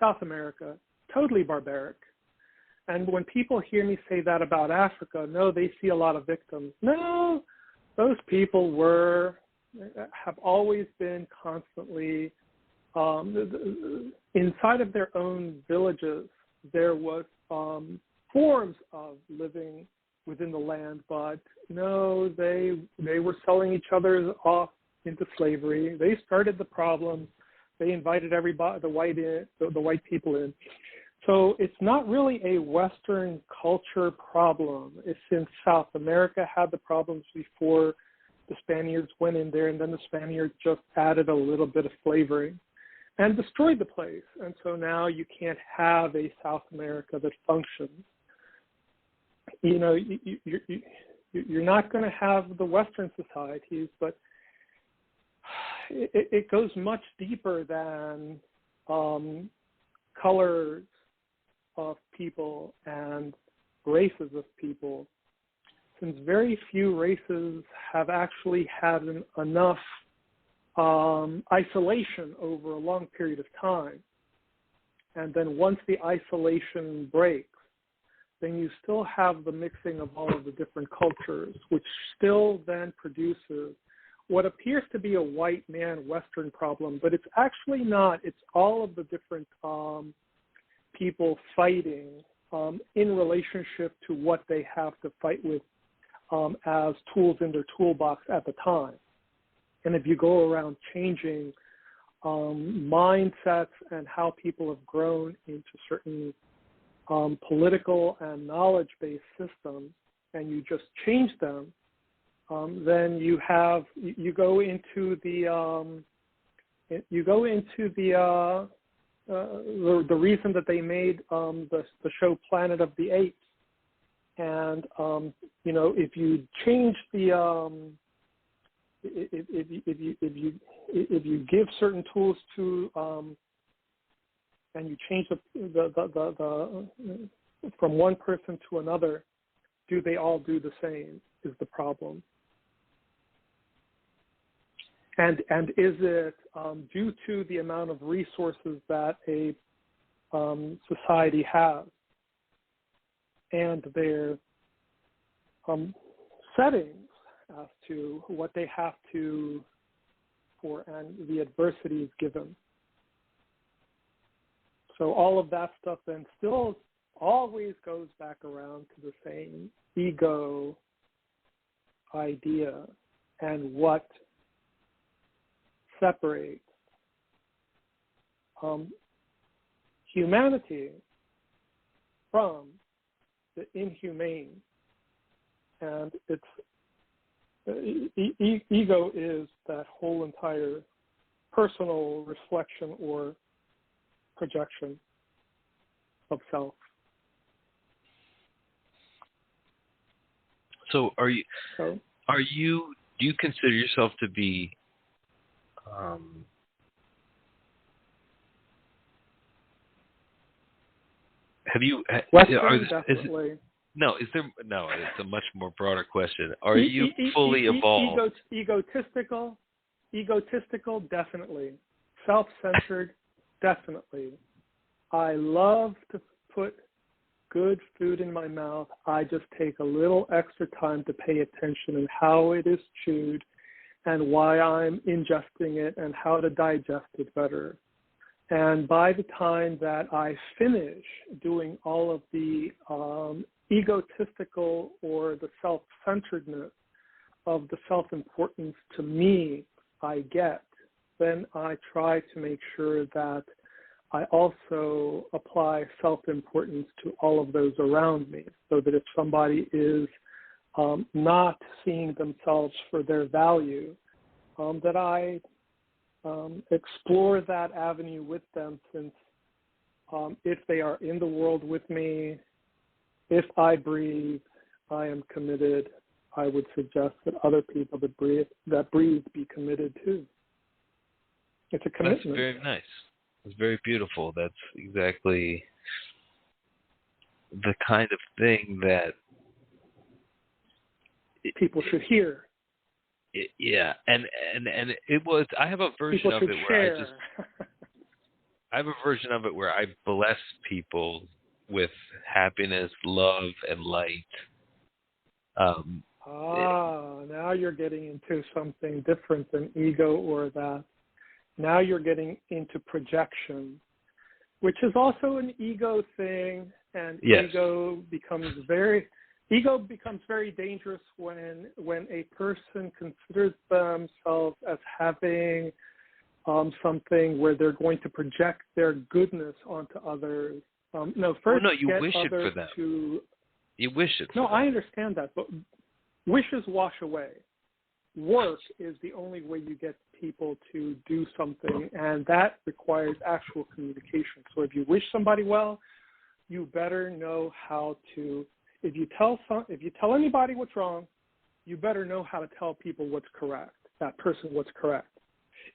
South America, totally barbaric. And when people hear me say that about Africa, no, they see a lot of victims. No, those people have always been constantly, inside of their own villages, there was forms of living within the land, but no, they were selling each other off into slavery. They started the problem. They invited everybody, the white people in. So it's not really a Western culture problem. It's since South America had the problems before the Spaniards went in there, and then the Spaniards just added a little bit of flavoring and destroyed the place. And so now you can't have a South America that functions. You're not going to have the Western societies, but it goes much deeper than colors of people and races of people, since very few races have actually had enough isolation over a long period of time And then once the isolation breaks, then you still have the mixing of all of the different cultures, which still then produces what appears to be a white man Western problem, but it's actually not. It's all of the different people fighting in relationship to what they have to fight with as tools in their toolbox at the time. And if you go around changing mindsets and how people have grown into certain political and knowledge-based systems, and you just change them, then you go into the reason that they made the show Planet of the Apes, and if you change the if you give certain tools to and you change the from one person to another, do they all do the same is the problem. And is it due to the amount of resources that a society has and their settings as to what they have to for and the adversities given. So all of that stuff then still always goes back around to the same ego idea and what separates humanity from the inhumane. And it's ego is that whole entire personal reflection or projection of self. So do you consider yourself to be Western, definitely. It's a much more broader question. Are you fully evolved? Egotistical, definitely. Self-centered, definitely. I love to put good food in my mouth. I just take a little extra time to pay attention in how it is chewed and why I'm ingesting it and how to digest it better. And by the time that I finish doing all of the egotistical or the self-centeredness of the self-importance to me I get, then I try to make sure that I also apply self-importance to all of those around me, so that if somebody is not seeing themselves for their value, that I explore that avenue with them, since if they are in the world with me, if I breathe, I am committed. I would suggest that other people that breathe be committed too. It's a commitment. That's very nice. It's very beautiful. That's exactly the kind of thing that people should hear. And it was. I have a version of it where I have a version of it where I bless people with happiness, love, and light. Now you're getting into something different than ego or that. Now you're getting into projection, which is also an ego thing, and yes. ego becomes very dangerous when a person considers themselves as having something where they're going to project their goodness onto others. You wish it for them. You wish it for them. I understand that, but wishes wash away. Work is the only way you get people to do something, and that requires actual communication. So if you wish somebody well, you better know how to. If you tell anybody what's wrong, you better know how to tell people what's correct. That person what's correct.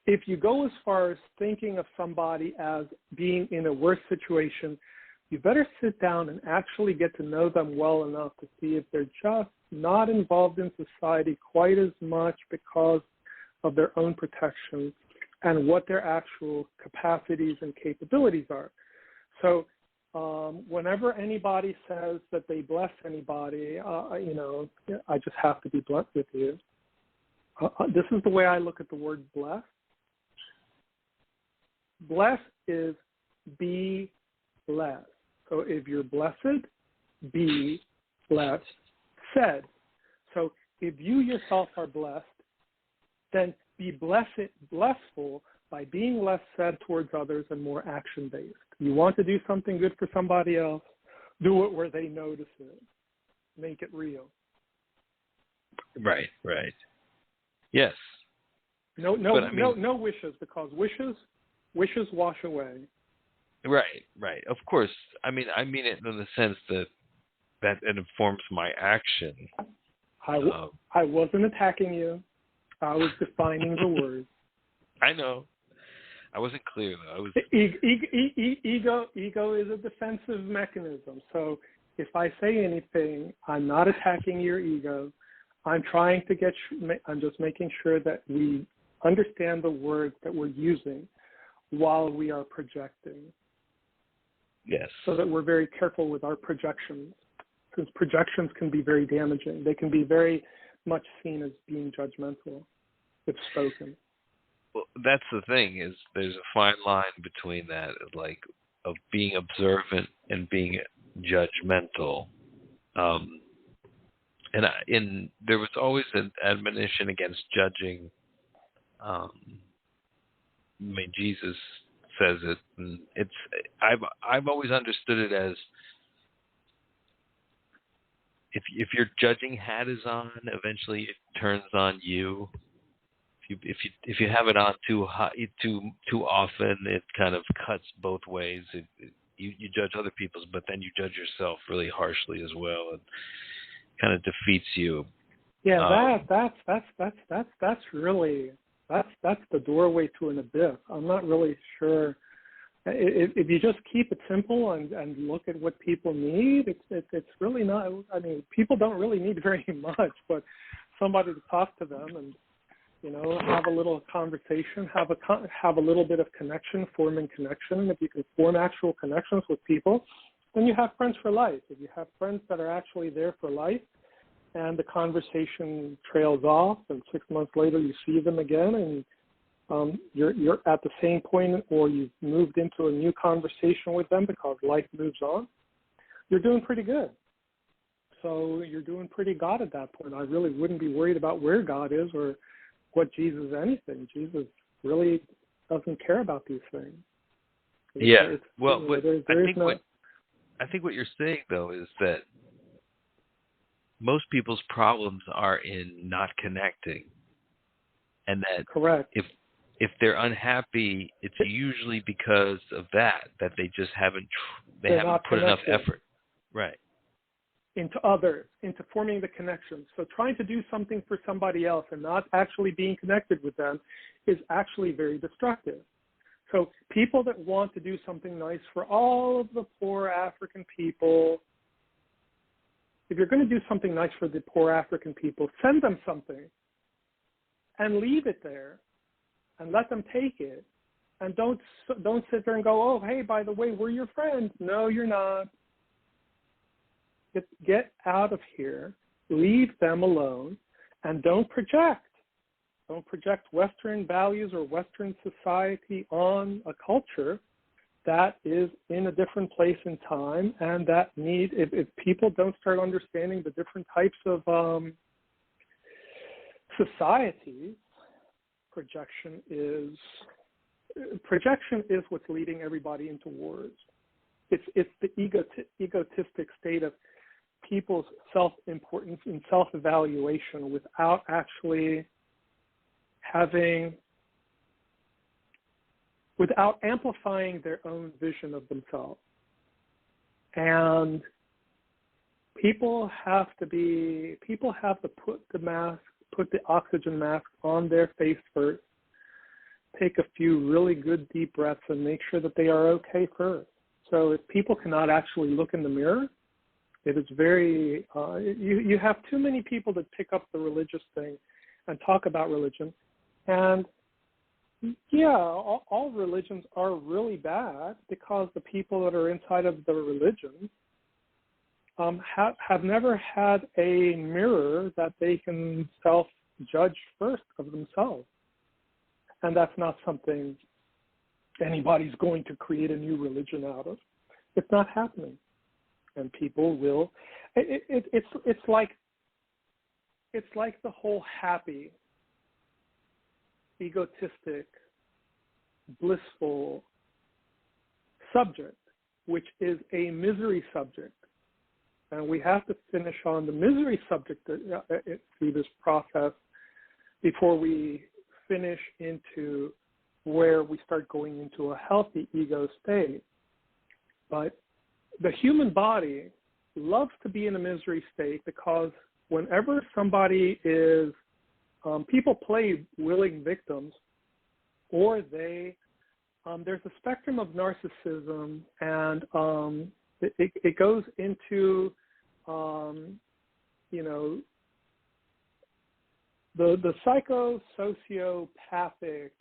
If you go as far as thinking of somebody as being in a worse situation, you better sit down and actually get to know them well enough to see if they're just not involved in society quite as much because of their own protection and what their actual capacities and capabilities are. So whenever anybody says that they bless anybody, I just have to be blunt with you. This is the way I look at the word bless. Bless is be blessed. So if you're blessed, be blessed, said. So if you yourself are blessed, then be blessful by being less said towards others and more action-based. You want to do something good for somebody else, do it where they notice it. Make it real. Right. Yes. No wishes, because wishes wash away. Right. Of course. I mean it in the sense that it informs my action. I wasn't attacking you. I was defining the word. I know. I wasn't clear though. I was. Ego is a defensive mechanism. So if I say anything, I'm not attacking your ego. I'm trying to I'm just making sure that we understand the words that we're using while we are projecting. Yes. So that we're very careful with our projections, since projections can be very damaging. They can be very much seen as being judgmental if spoken. Well, that's the thing, is there's a fine line between that, like, of being observant and being judgmental. And there was always an admonition against judging. I mean, Jesus says it, and I've always understood it as, if your judging hat is on, eventually it turns on you. If you have it on too often, it kind of cuts both ways. You judge other people's, but then you judge yourself really harshly as well, and kind of defeats you. Yeah, that's really the doorway to an abyss. I'm not really sure. If you just keep it simple and look at what people need, it's really not. I mean, people don't really need very much, but somebody to talk to them and have a little conversation, have a little bit of connection, forming connection. And if you can form actual connections with people, then you have friends for life. If you have friends that are actually there for life, and the conversation trails off, and 6 months later you see them again, and you're at the same point, or you've moved into a new conversation with them because life moves on, you're doing pretty good. So you're doing pretty God at that point. I really wouldn't be worried about where God is or what Jesus is anything. Jesus really doesn't care about these things. Yeah. Well, I think what you're saying, though, is that most people's problems are in not connecting, and that correct. If they're unhappy, it's usually because of that they just haven't put enough effort. Right. Into others, into forming the connection. So trying to do something for somebody else and not actually being connected with them is actually very destructive. So people that want to do something nice for all of the poor African people, if you're going to do something nice for the poor African people, send them something and leave it there and let them take it. And don't sit there and go, oh, hey, by the way, we're your friends. No, you're not. Get out of here, leave them alone, and don't project. Don't project Western values or Western society on a culture that is in a different place in time, and that if people don't start understanding the different types of societies, projection is what's leading everybody into wars. It's the egotistic state of people's self-importance and self-evaluation without actually without amplifying their own vision of themselves. And people have to put the oxygen mask on their face first, take a few really good deep breaths, and make sure that they are okay first. So if people cannot actually look in the mirror, it is very, you have too many people that pick up the religious thing and talk about religion. And Yeah, all religions are really bad because the people that are inside of the religion have never had a mirror that they can self-judge first of themselves. And that's not something anybody's going to create a new religion out of. It's not happening. And people will, it's like the whole happy, egotistic, blissful subject, which is a misery subject. And we have to finish on the misery subject through this process before we finish into where we start going into a healthy ego state. But the human body loves to be in a misery state because whenever somebody is, people play willing victims, or they, there's a spectrum of narcissism, and it goes into, you know, the psycho-sociopathic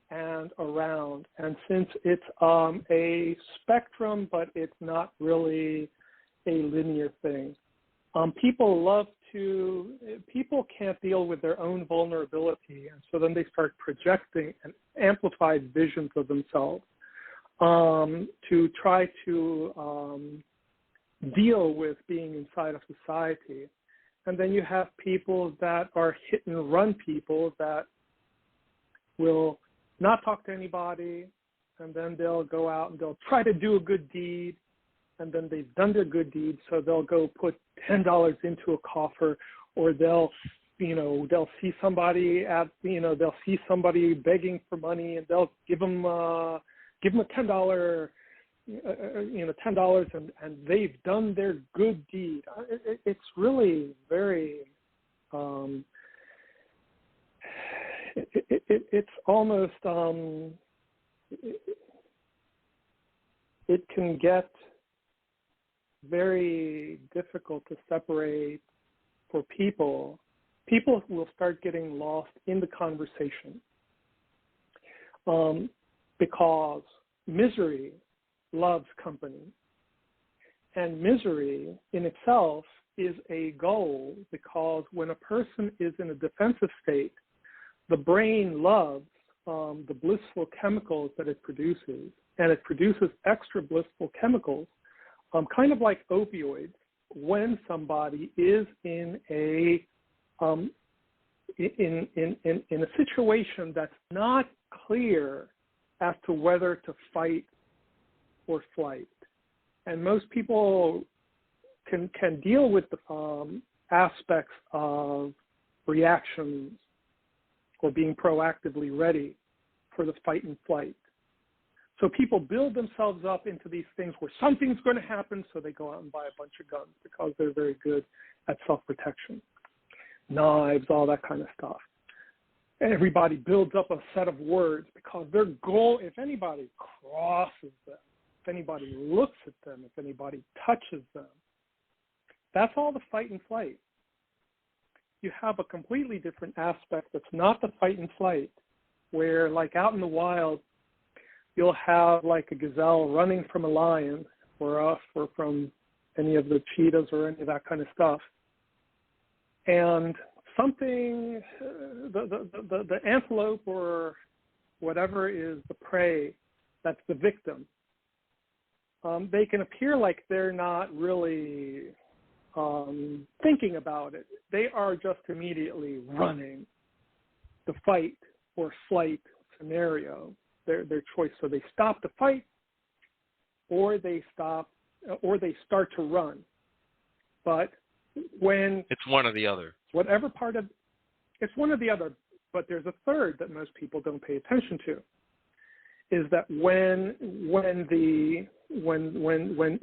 and around. And since it's a spectrum, but it's not really a linear thing, people can't deal with their own vulnerability, and so then they start projecting an amplified visions of themselves to try to deal with being inside of society. And then you have people that are hit and run people that will not talk to anybody, and then they'll go out and they'll try to do a good deed, and then they've done their good deed, so they'll go put $10 into a coffer, or they'll see somebody they'll see somebody begging for money, and they'll give them a $10, $10, and they've done their good deed. It's really very, it's almost, it can get very difficult to separate for people. People will start getting lost in the conversation because misery loves company. And misery in itself is a goal, because when a person is in a defensive state, the brain loves the blissful chemicals that it produces, and it produces extra blissful chemicals, kind of like opioids, when somebody is in a in a situation that's not clear as to whether to fight or flight. And most people can deal with the aspects of reactions or being proactively ready for the fight and flight. So people build themselves up into these things where something's going to happen, so they go out and buy a bunch of guns because they're very good at self-protection. Knives, all that kind of stuff. Everybody builds up a set of words because their goal, if anybody crosses them, if anybody looks at them, if anybody touches them, that's all the fight and flight. You have a completely different aspect that's not the fight and flight, where like out in the wild, you'll have like a gazelle running from a lion or from any of the cheetahs or any of that kind of stuff. And something, the antelope or whatever is the prey, that's the victim. They can appear like they're not really thinking about it. They are just immediately running the fight or flight scenario, their choice. So they stop to fight, or they start to run. But when it's one or the other, whatever part of it's one or the other, but there's a third that most people don't pay attention to, is that when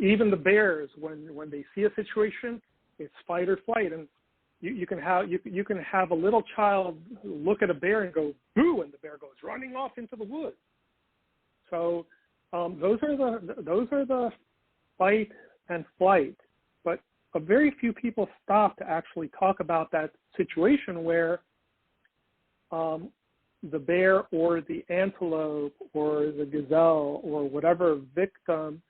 even the bears, when they see a situation, it's fight or flight. And you can have a little child look at a bear and go boo, and the bear goes running off into the woods. So those are the fight and flight. But a very few people stop to actually talk about that situation where the bear or the antelope or the gazelle or whatever victim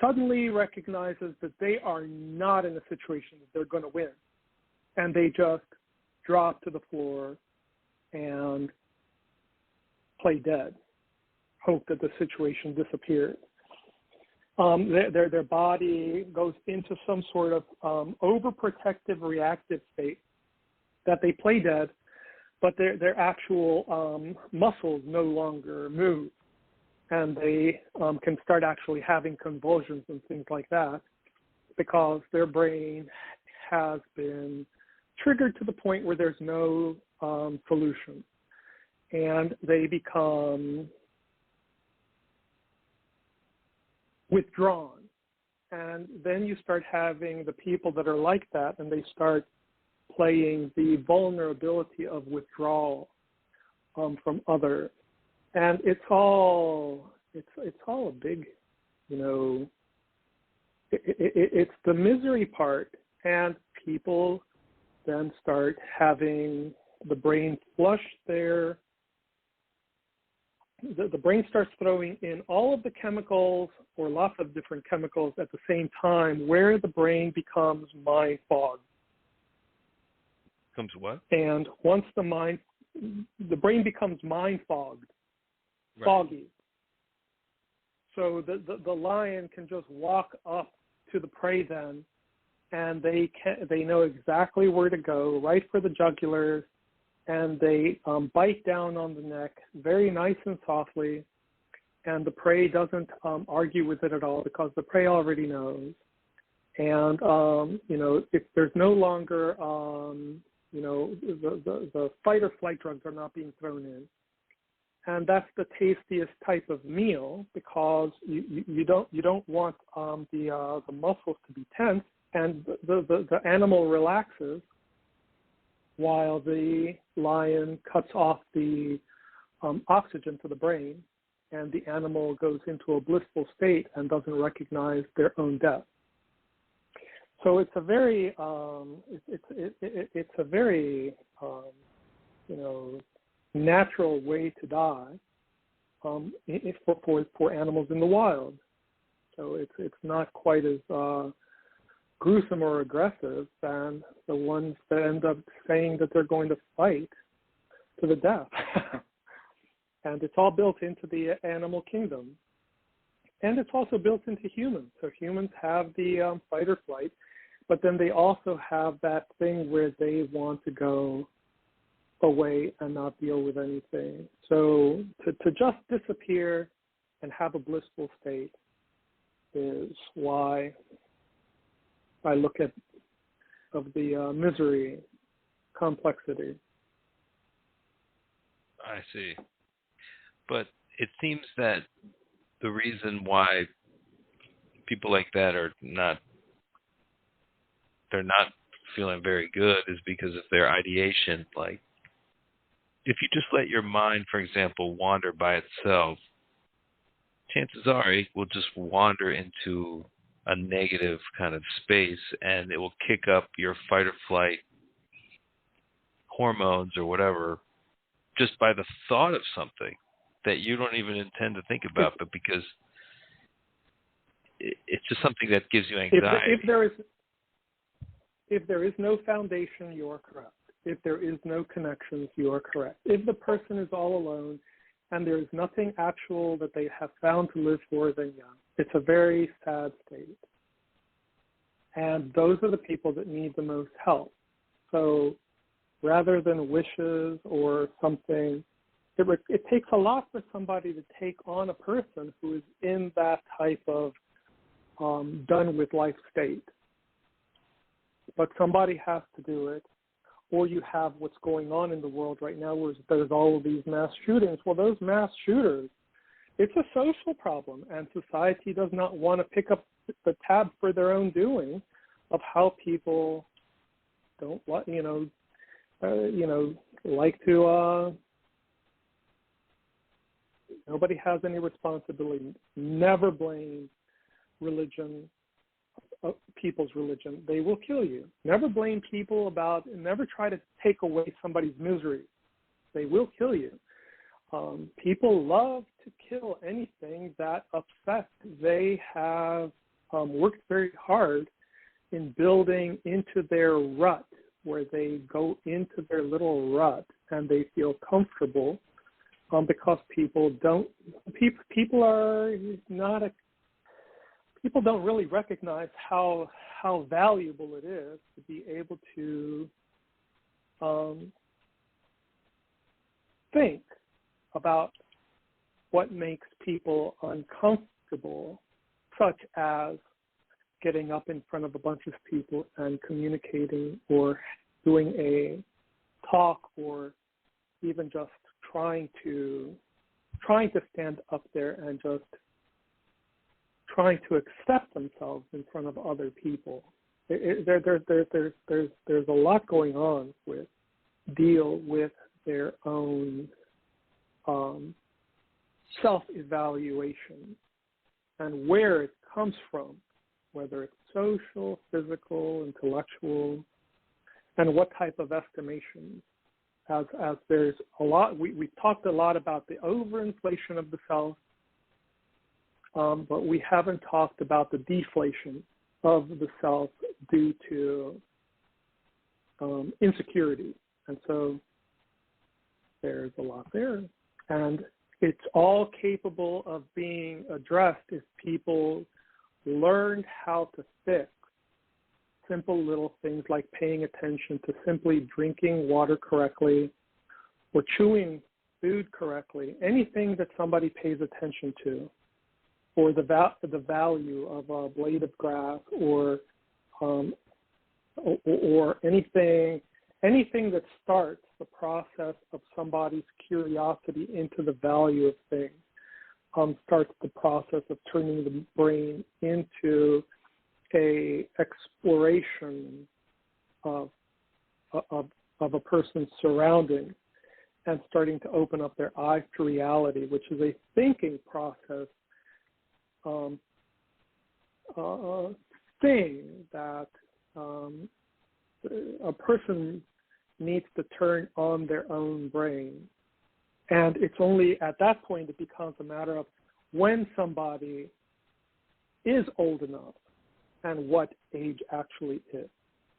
suddenly recognizes that they are not in a situation that they're going to win. And they just drop to the floor and play dead, hope that the situation disappears. Their body goes into some sort of overprotective reactive state that they play dead, but their actual muscles no longer move. And they can start actually having convulsions and things like that because their brain has been triggered to the point where there's no solution. And they become withdrawn. And then you start having the people that are like that, and they start playing the vulnerability of withdrawal from others. And it's all a big, it's the misery part. And people then start having the brain flush the brain starts throwing in all of the chemicals or lots of different chemicals at the same time, where the brain becomes mind fogged. Comes what? And once the brain becomes mind fogged, foggy. So the lion can just walk up to the prey then, and they know exactly where to go, right for the jugulars, and they bite down on the neck very nice and softly, and the prey doesn't argue with it at all because the prey already knows. And if there's no longer the fight or flight drugs are not being thrown in. And that's the tastiest type of meal because you don't want the muscles to be tense, and the animal relaxes while the lion cuts off the oxygen to the brain, and the animal goes into a blissful state and doesn't recognize their own death. So it's a very natural way to die for animals in the wild. So it's not quite as gruesome or aggressive than the ones that end up saying that they're going to fight to the death. And it's all built into the animal kingdom. And it's also built into humans. So humans have the fight or flight, but then they also have that thing where they want to go away and not deal with anything. So to just disappear and have a blissful state is why I look at the misery complexity. I see. But it seems that the reason why people like that they're not feeling very good is because of their ideation. Like, if you just let your mind, for example, wander by itself, chances are it will just wander into a negative kind of space, and it will kick up your fight or flight hormones or whatever just by the thought of something that you don't even intend to think about, but because it's just something that gives you anxiety. If there is no foundation, you are correct. If there is no connections, you are correct. If the person is all alone and there is nothing actual that they have found to live for, then yeah, it's a very sad state. And those are the people that need the most help. So rather than wishes or something, it takes a lot for somebody to take on a person who is in that type of done with life state. But somebody has to do it. Or you have what's going on in the world right now where there's all of these mass shootings. Well, those mass shooters, it's a social problem, and society does not want to pick up the tab for their own doing of how people don't, like to, nobody has any responsibility. Never blame religion, people's religion. They will kill you. Never blame people never try to take away somebody's misery. they will kill you. People love to kill anything that upsets. They have worked very hard in building into their rut, where they go into their little rut and they feel comfortable, because people don't really recognize how valuable it is to be able to think about what makes people uncomfortable, such as getting up in front of a bunch of people and communicating, or doing a talk, or even just trying to stand up there and just trying to accept themselves in front of other people. There's a lot going on with deal with their own self-evaluation and where it comes from, whether it's social, physical, intellectual, and what type of estimation. As there's a lot, we talked a lot about the overinflation of the self, but we haven't talked about the deflation of the self due to insecurity. And so there's a lot there. And it's all capable of being addressed if people learned how to fix simple little things like paying attention to simply drinking water correctly or chewing food correctly, anything that somebody pays attention to, or the value of a blade of grass, or anything that starts the process of somebody's curiosity into the value of things, starts the process of turning the brain into a exploration of a person's surroundings, and starting to open up their eyes to reality, which is a thinking process, thing that a person needs to turn on their own brain. And it's only at that point it becomes a matter of when somebody is old enough and what age actually is.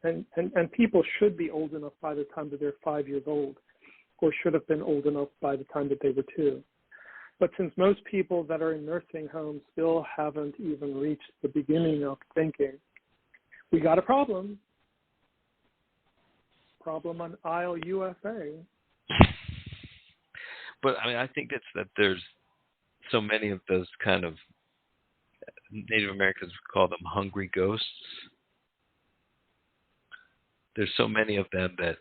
And people should be old enough by the time that they're 5 years old, or should have been old enough by the time that they were 2. But since most people that are in nursing homes still haven't even reached the beginning of thinking, we got a problem. Problem on aisle USA. But I mean, I think it's that there's so many of those kind of, Native Americans call them hungry ghosts. There's so many of them that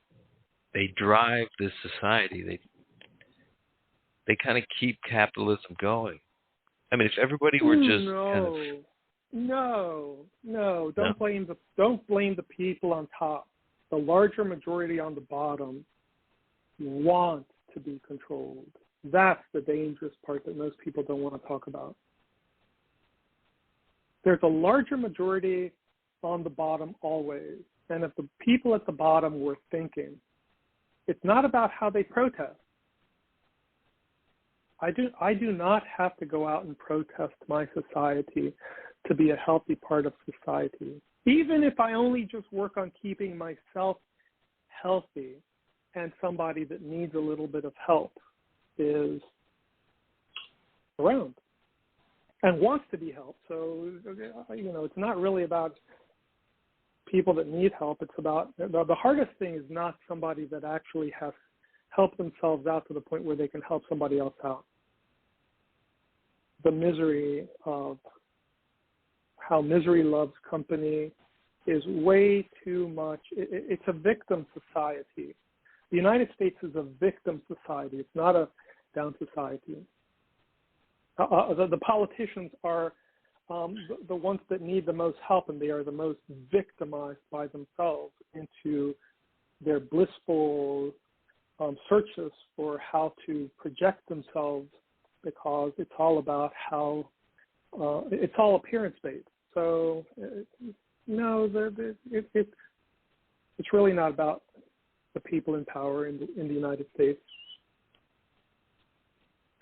they drive this society. They kind of keep capitalism going. I mean, if everybody were just don't blame the people on top. The larger majority on the bottom want to be controlled. That's the dangerous part that most people don't want to talk about. There's a larger majority on the bottom always. And if the people at the bottom were thinking, it's not about how they protest. I do not have to go out and protest my society to be a healthy part of society. Even if I only just work on keeping myself healthy, and somebody that needs a little bit of help is around and wants to be helped. So, it's not really about people that need help. It's about, the hardest thing is not somebody that actually has helped themselves out to the point where they can help somebody else out. The misery of how misery loves company is way too much. It's a victim society. The United States is a victim society. It's not a down society. The politicians are the ones that need the most help, and they are the most victimized by themselves into their blissful searches for how to project themselves, because it's all about how it's all appearance-based. So it's really not about the people in power in the United States.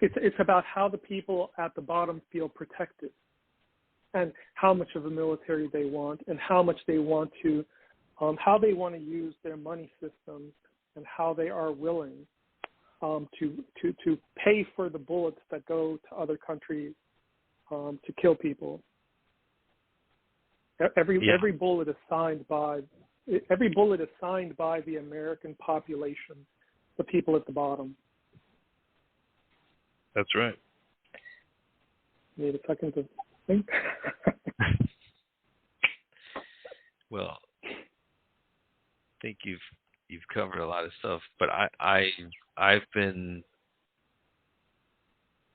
It's about how the people at the bottom feel protected, and how much of a military they want, and how much they want to, how they want to use their money systems, and how they are willing to pay for the bullets that go to other countries to kill people. Every bullet is signed by the American population, the people at the bottom. That's right. Need a second to think. Well, I think you've covered a lot of stuff, but I've been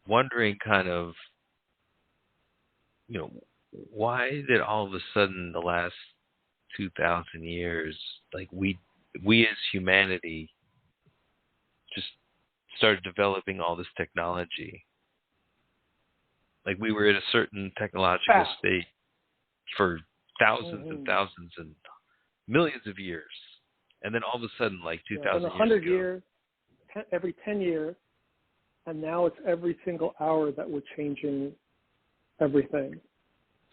wondering kind of, why did all of a sudden the last 2,000 years, like we as humanity just started developing all this technology. Like we were in a certain technological state for thousands and thousands and millions of years. And then all of a sudden, like 2,000 years 100 ago, years, every 10 years, and now it's every single hour that we're changing everything.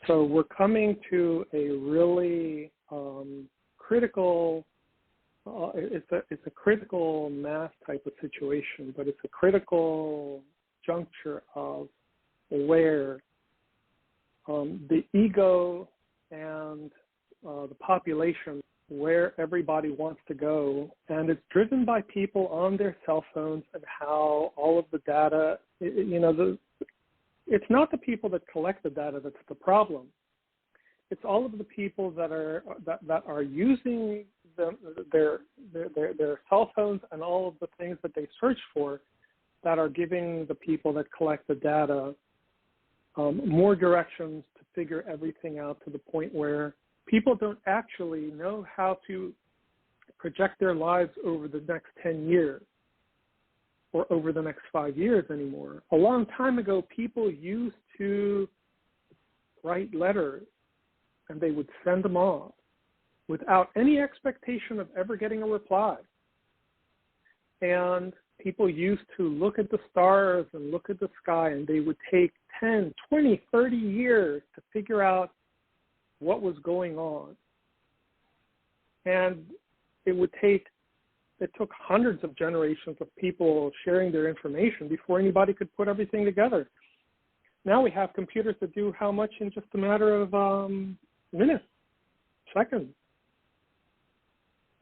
So we're coming to a really critical, it's a critical mass type of situation, but it's a critical juncture of where the ego and the population, where everybody wants to go, and it's driven by people on their cell phones and how all of the data, it's not the people that collect the data that's the problem. It's all of the people that are using their cell phones and all of the things that they search for that are giving the people that collect the data more directions to figure everything out, to the point where people don't actually know how to project their lives over the next 10 years or over the next 5 years anymore. A long time ago, people used to write letters, and they would send them off without any expectation of ever getting a reply. And people used to look at the stars and look at the sky, and they would take 10, 20, 30 years to figure out what was going on. And it took hundreds of generations of people sharing their information before anybody could put everything together. Now we have computers that do how much in just a matter of minutes, seconds.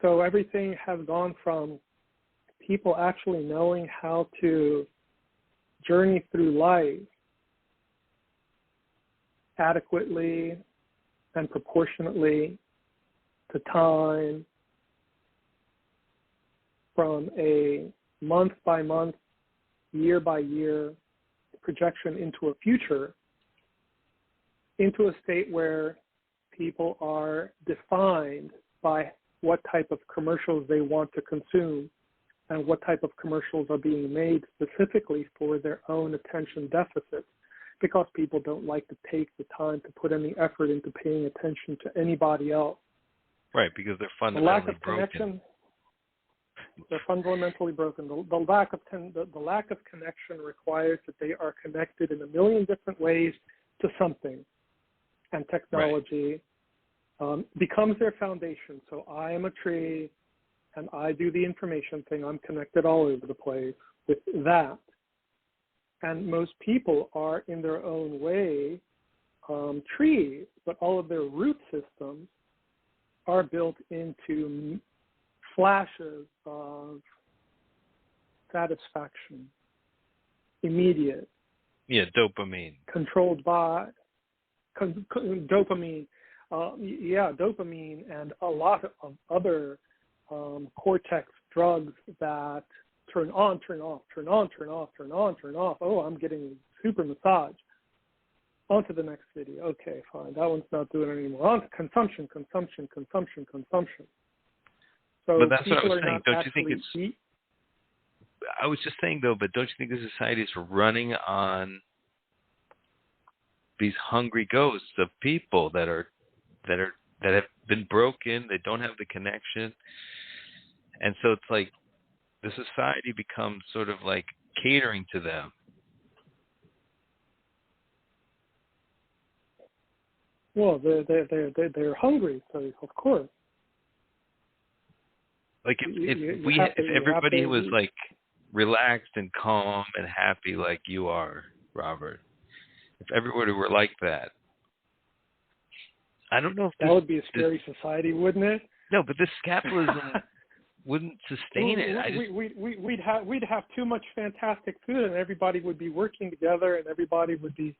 So everything has gone from people actually knowing how to journey through life adequately and proportionately to time, from a month-by-month, year-by-year projection into a future, into a state where people are defined by what type of commercials they want to consume and what type of commercials are being made specifically for their own attention deficits, because people don't like to take the time to put any effort into paying attention to anybody else. Right, because they're fundamentally broken. Connection. They're fundamentally broken. The lack of connection requires that they are connected in a million different ways to something, and technology becomes their foundation. So I am a tree, and I do the information thing. I'm connected all over the place with that. And most people are, in their own way, trees, but all of their root systems are built into flashes of satisfaction, immediate. Yeah, dopamine. Controlled by dopamine. Dopamine and a lot of other cortex drugs that turn on, turn off, turn on, turn off, turn on, turn off. Oh, I'm getting super massage. On to the next video. Okay, fine. That one's not doing it anymore. On to consumption. So but that's what I was saying. Don't you think it's... I was just saying, though, but don't you think the society is running on these hungry ghosts of people that have been broken, they don't have the connection, and so it's like the society becomes sort of like catering to them, Well, they're hungry, so of course. Like if everybody was like relaxed and calm and happy like you are, Robert, if everybody were like that, I don't know if that would be a scary society, wouldn't it? No, but this capitalism wouldn't sustain it. We'd have too much fantastic food, and everybody would be working together, and everybody would be,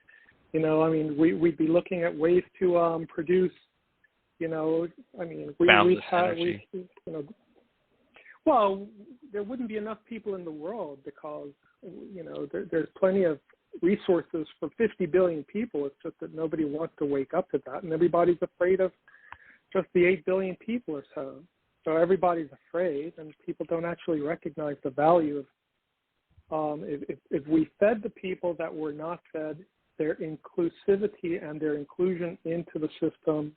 we'd be looking at ways to produce, boundless energy. Well, there wouldn't be enough people in the world because, there's plenty of resources for 50 billion people. It's just that nobody wants to wake up to that, and everybody's afraid of just the 8 billion people or so. So everybody's afraid, and people don't actually recognize the value of, if we fed the people that were not fed their inclusivity and their inclusion into the system,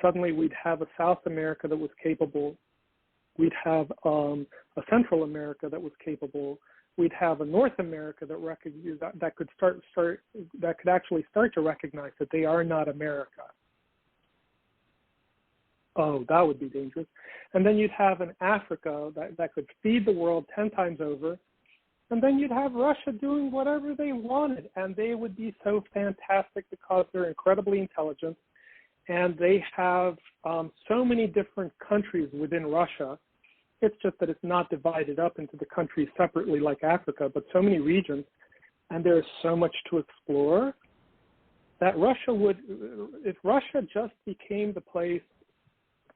suddenly we'd have a South America that was capable. We'd have a Central America that was capable. We'd have a North America that could actually start to recognize that they are not America. Oh, that would be dangerous. And then you'd have an Africa that could feed the world 10 times over. And then you'd have Russia doing whatever they wanted. And they would be so fantastic because they're incredibly intelligent. And they have so many different countries within Russia. It's just that it's not divided up into the countries separately like Africa, but so many regions. And there's so much to explore that if Russia just became the place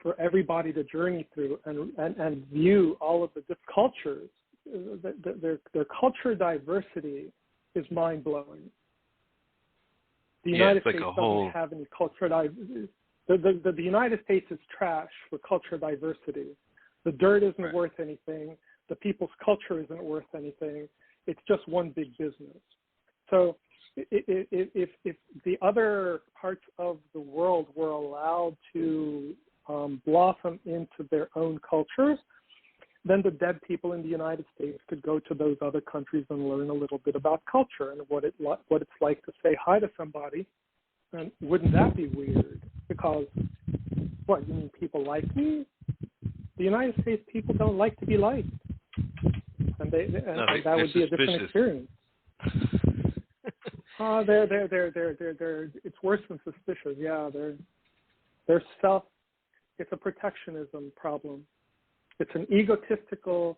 for everybody to journey through and view all of the different cultures, their culture diversity is mind-blowing. The United States doesn't have any culture diversity. The United States is trash for culture diversity. The dirt isn't worth anything. The people's culture isn't worth anything. It's just one big business. So if the other parts of the world were allowed to blossom into their own cultures, then the dead people in the United States could go to those other countries and learn a little bit about culture and what it's like to say hi to somebody. And wouldn't that be weird? Because, what, you mean people like me? The United States people don't like to be liked. And that would be a different experience. It's worse than suspicious. Yeah, it's a protectionism problem. It's an egotistical,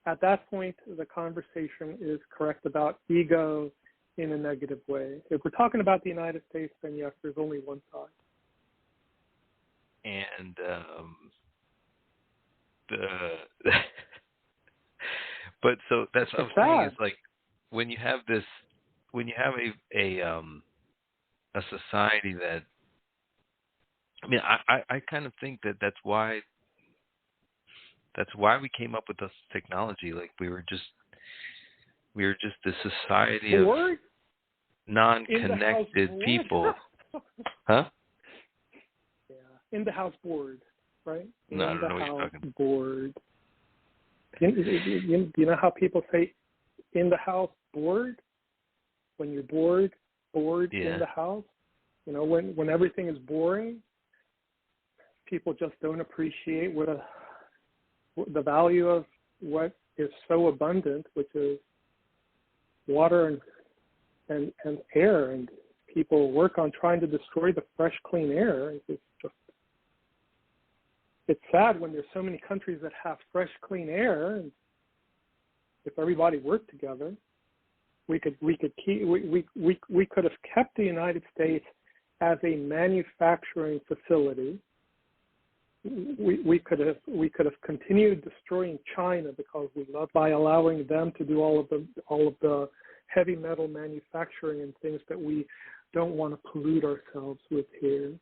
at that point, the conversation is correct about ego in a negative way. If we're talking about the United States, then yes, there's only one side. And but so that's what I'm saying is like when you have a society that, I mean, I kind of think that's why we came up with this technology. Like we were just a society of non-connected people. Huh? Yeah, in the house board, right? No, I don't know what you're talking about. Board. You know how people say in the house bored? When you're bored Yeah. in the house? You know, when everything is boring, people just don't appreciate the value of what is so abundant, which is water and air. And people work on trying to destroy the fresh, clean air. It's sad when there's so many countries that have fresh, clean air. And if everybody worked together, we could have kept the United States as a manufacturing facility. We could have continued destroying China because we love, by allowing them to do all of the heavy metal manufacturing and things that we don't want to pollute ourselves with here,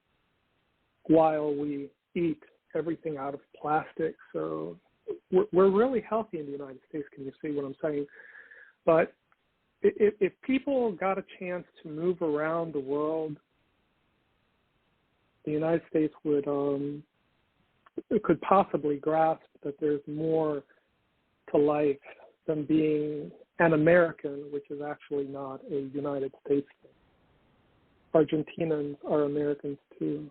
while we eat everything out of plastic. So we're really healthy in the United States. Can you see what I'm saying? But if people got a chance to move around the world, the United States could possibly grasp that there's more to life than being an American, which is actually not a United States thing. Argentinians are Americans too.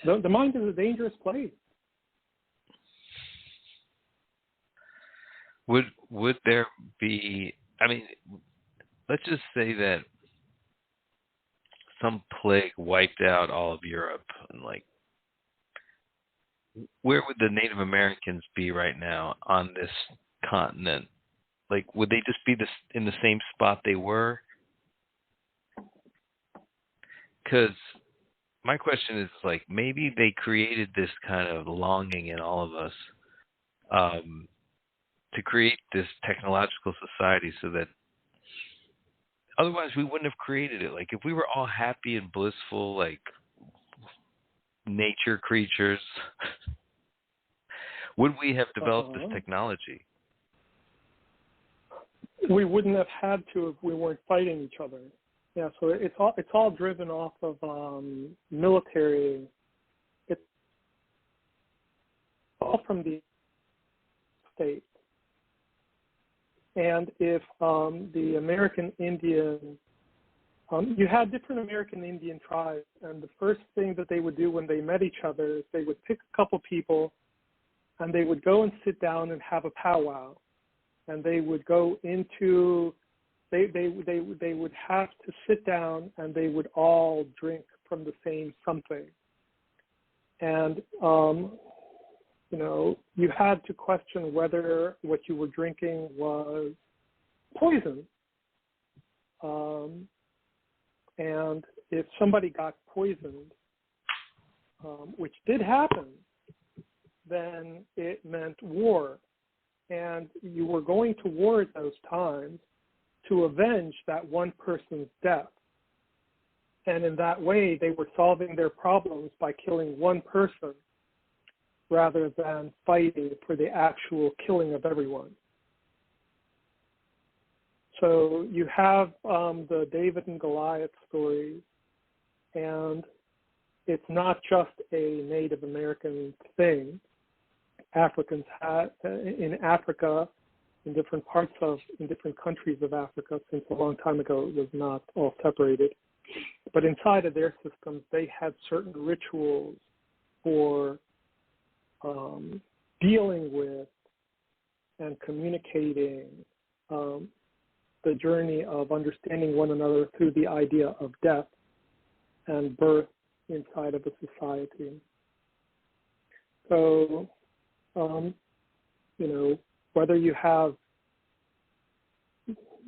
The mind is a dangerous place. Would there be? I mean, let's just say that some plague wiped out all of Europe, and like, where would the Native Americans be right now on this continent? Like, would they just be in the same spot they were? Because my question is, like, maybe they created this kind of longing in all of us to create this technological society so that otherwise we wouldn't have created it. Like, if we were all happy and blissful, like nature creatures, would we have developed this technology? We wouldn't have had to if we weren't fighting each other. Yeah, so it's all driven off of military. It's all from the state. And if the American Indian, you had different American Indian tribes, and the first thing that they would do when they met each other is they would pick a couple people, and they would go and sit down and have a powwow, and they would go into, they would have to sit down, and they would all drink from the same something, and you know, you had to question whether what you were drinking was poison. And if somebody got poisoned, which did happen, then it meant war. And you were going to war at those times to avenge that one person's death. And in that way, they were solving their problems by killing one person, rather than fighting for the actual killing of everyone. So you have the David and Goliath story, and it's not just a Native American thing. Africans had, in Africa, in different countries of Africa, since a long time ago it was not all separated, but inside of their systems, they had certain rituals for dealing with and communicating the journey of understanding one another through the idea of death and birth inside of a society. So, you know, whether you have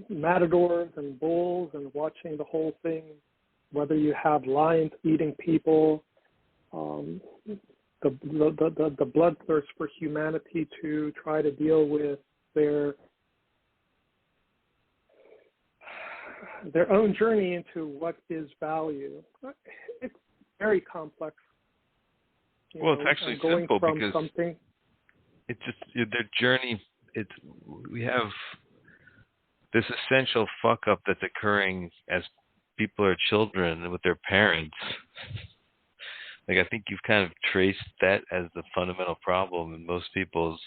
matadors and bulls and watching the whole thing, whether you have lions eating people, the bloodthirst for humanity to try to deal with their own journey into what is value. It's very complex. Well, it's actually simple because it's just their journey. We have this essential fuck up that's occurring as people are children with their parents. Like, I think you've kind of traced that as the fundamental problem in most people's,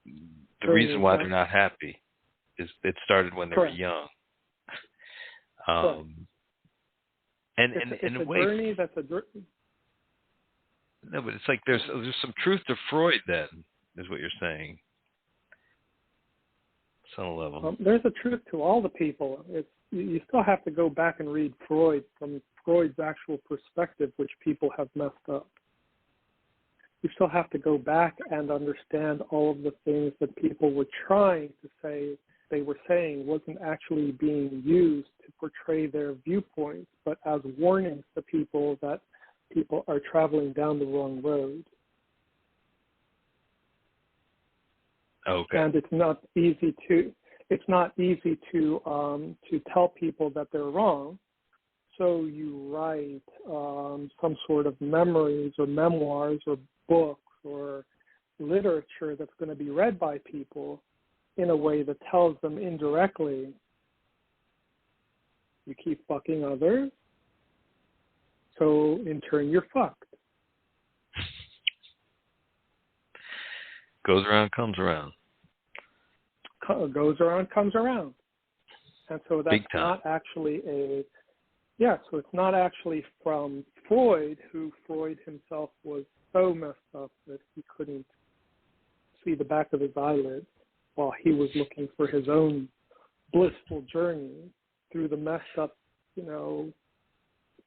the reason why they're not happy is it started when they were young. And in a way, journey that's a no, but it's like there's some truth to Freud then, is what you're saying. Some level. There's a truth to all the people. You still have to go back and read Freud from Freud's actual perspective, which people have messed up. You still have to go back and understand all of the things that people were trying to say they were saying wasn't actually being used to portray their viewpoints, but as warnings to people that people are traveling down the wrong road. Okay. And it's not easy to tell people that they're wrong. So you write some sort of memories or memoirs or books or literature that's going to be read by people in a way that tells them indirectly, you keep fucking others, so in turn you're fucked. Goes around, comes around. goes around, comes around. And so that's Big time. not actually so it's not actually from Freud, who Freud himself was so messed up that he couldn't see the back of his eyelids while he was looking for his own blissful journey through the messed up,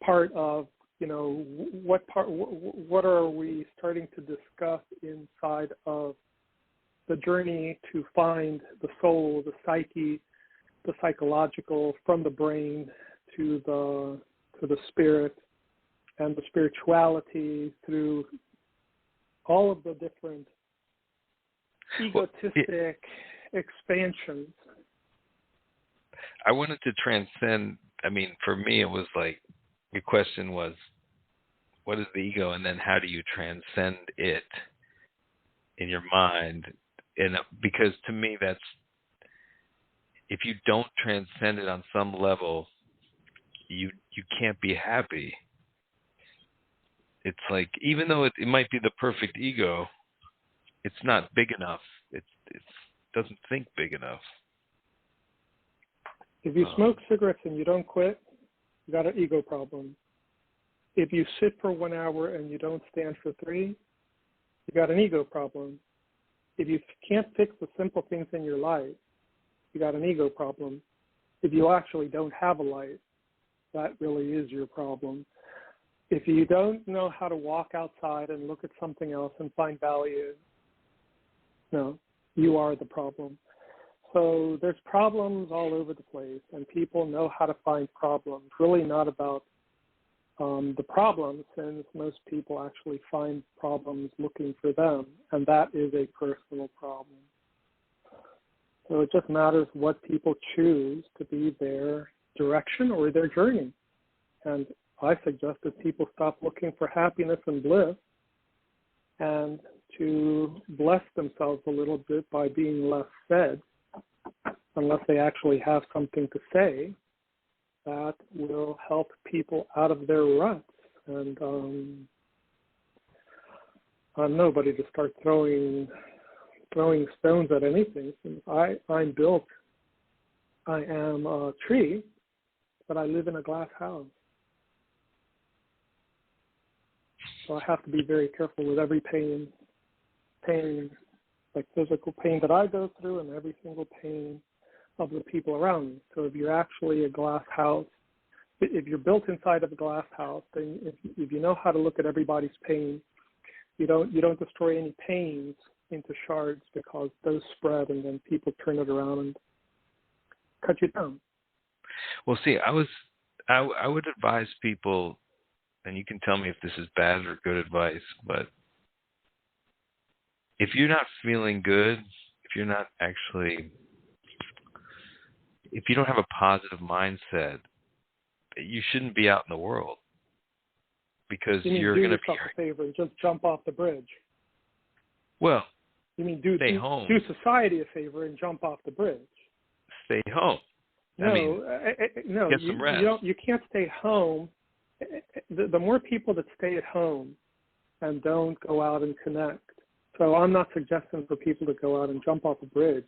part of, what are we starting to discuss inside of the journey to find the soul, the psyche, the psychological, from the brain to the spirit, and the spirituality through all of the different egotistic expansions. I wanted to transcend. I mean, for me, it was like, your question was, what is the ego, and then how do you transcend it in your mind? And because to me, that's, if you don't transcend it on some level, you can't be happy. It's like, even though it might be the perfect ego, it's not big enough. It doesn't think big enough. If you smoke cigarettes and you don't quit, you got an ego problem. If you sit for 1 hour and you don't stand for 3, you got an ego problem. If you can't fix the simple things in your life, you got an ego problem. If you actually don't have a life, that really is your problem. If you don't know how to walk outside and look at something else and find value, no, you are the problem. So there's problems all over the place, and people know how to find problems. Really not about the problem, since most people actually find problems looking for them, and that is a personal problem. So it just matters what people choose to be their direction or their journey. And I suggest that people stop looking for happiness and bliss and to bless themselves a little bit by being less said, unless they actually have something to say that will help people out of their ruts. And I'm nobody to start throwing stones at anything. I'm built, I am a tree, but I live in a glass house. So I have to be very careful with every pain, like physical pain that I go through, and every single pain of the people around me. So if you're actually a glass house, if you're built inside of a glass house, then if you know how to look at everybody's pain, you don't destroy any pains into shards, because those spread and then people turn it around and cut you down. Well, see, I would advise people, and you can tell me if this is bad or good advice, but if you're not feeling good, if you don't have a positive mindset, you shouldn't be out in the world, because you're going to be... Do yourself a favor and just jump off the bridge. Well, you mean stay home. Do society a favor and jump off the bridge. Stay home. No, get some rest. You can't stay home. The more people that stay at home and don't go out and connect. So I'm not suggesting for people to go out and jump off a bridge.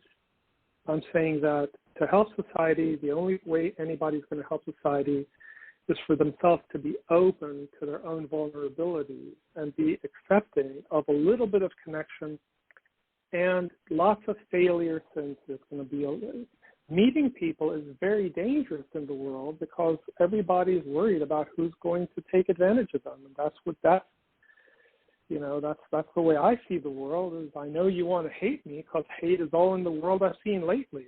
I'm saying that to help society, the only way anybody's going to help society is for themselves to be open to their own vulnerabilities and be accepting of a little bit of connection and lots of failure, since it's going to be meeting people is very dangerous in the world, because everybody's worried about who's going to take advantage of them. And that's the way I see the world. Is I know you want to hate me because hate is all in the world I've seen lately.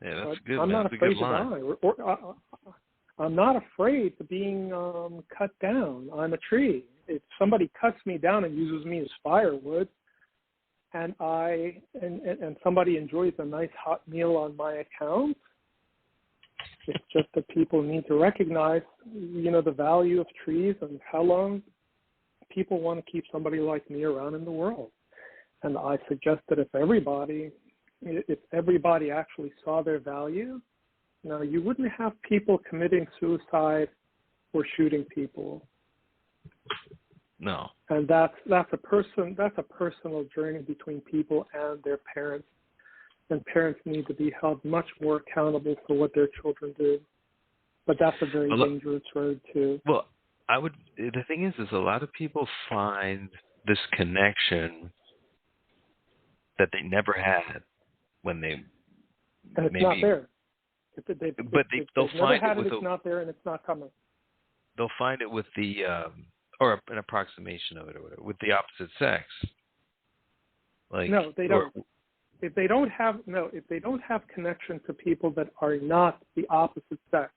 Yeah, that's good. I'm not afraid to die. I'm not afraid of being cut down. I'm a tree. If somebody cuts me down and uses me as firewood, and somebody enjoys a nice hot meal on my account, it's just that people need to recognize, the value of trees and how long people want to keep somebody like me around in the world. And I suggest that if everybody actually saw their value, you wouldn't have people committing suicide or shooting people. No. And that's a personal journey between people and their parents. and parents need to be held much more accountable for what their children do. But that's a very dangerous road too. Well, the thing is a lot of people find this connection that they never had when they and it's maybe, not there. They'll find it. It's not there, and it's not coming. They'll find it with the or an approximation of it, or whatever, with the opposite sex. Like, no, they don't. If they don't have connection to people that are not the opposite sex,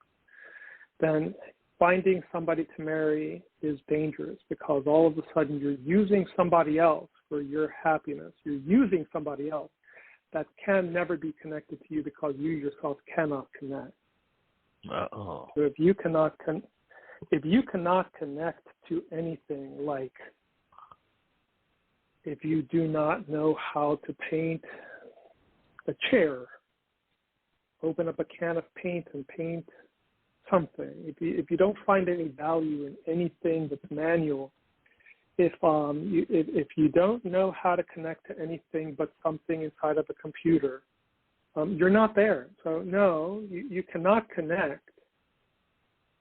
then finding somebody to marry is dangerous, because all of a sudden you're using somebody else for your happiness. You're using somebody else that can never be connected to you because you yourself cannot connect. Uh-oh. So if you cannot connect to anything, like if you do not know how to paint a chair, open up a can of paint and paint something. If you don't find any value in anything that's manual, if you don't know how to connect to anything but something inside of a computer, you're not there. So no, you cannot connect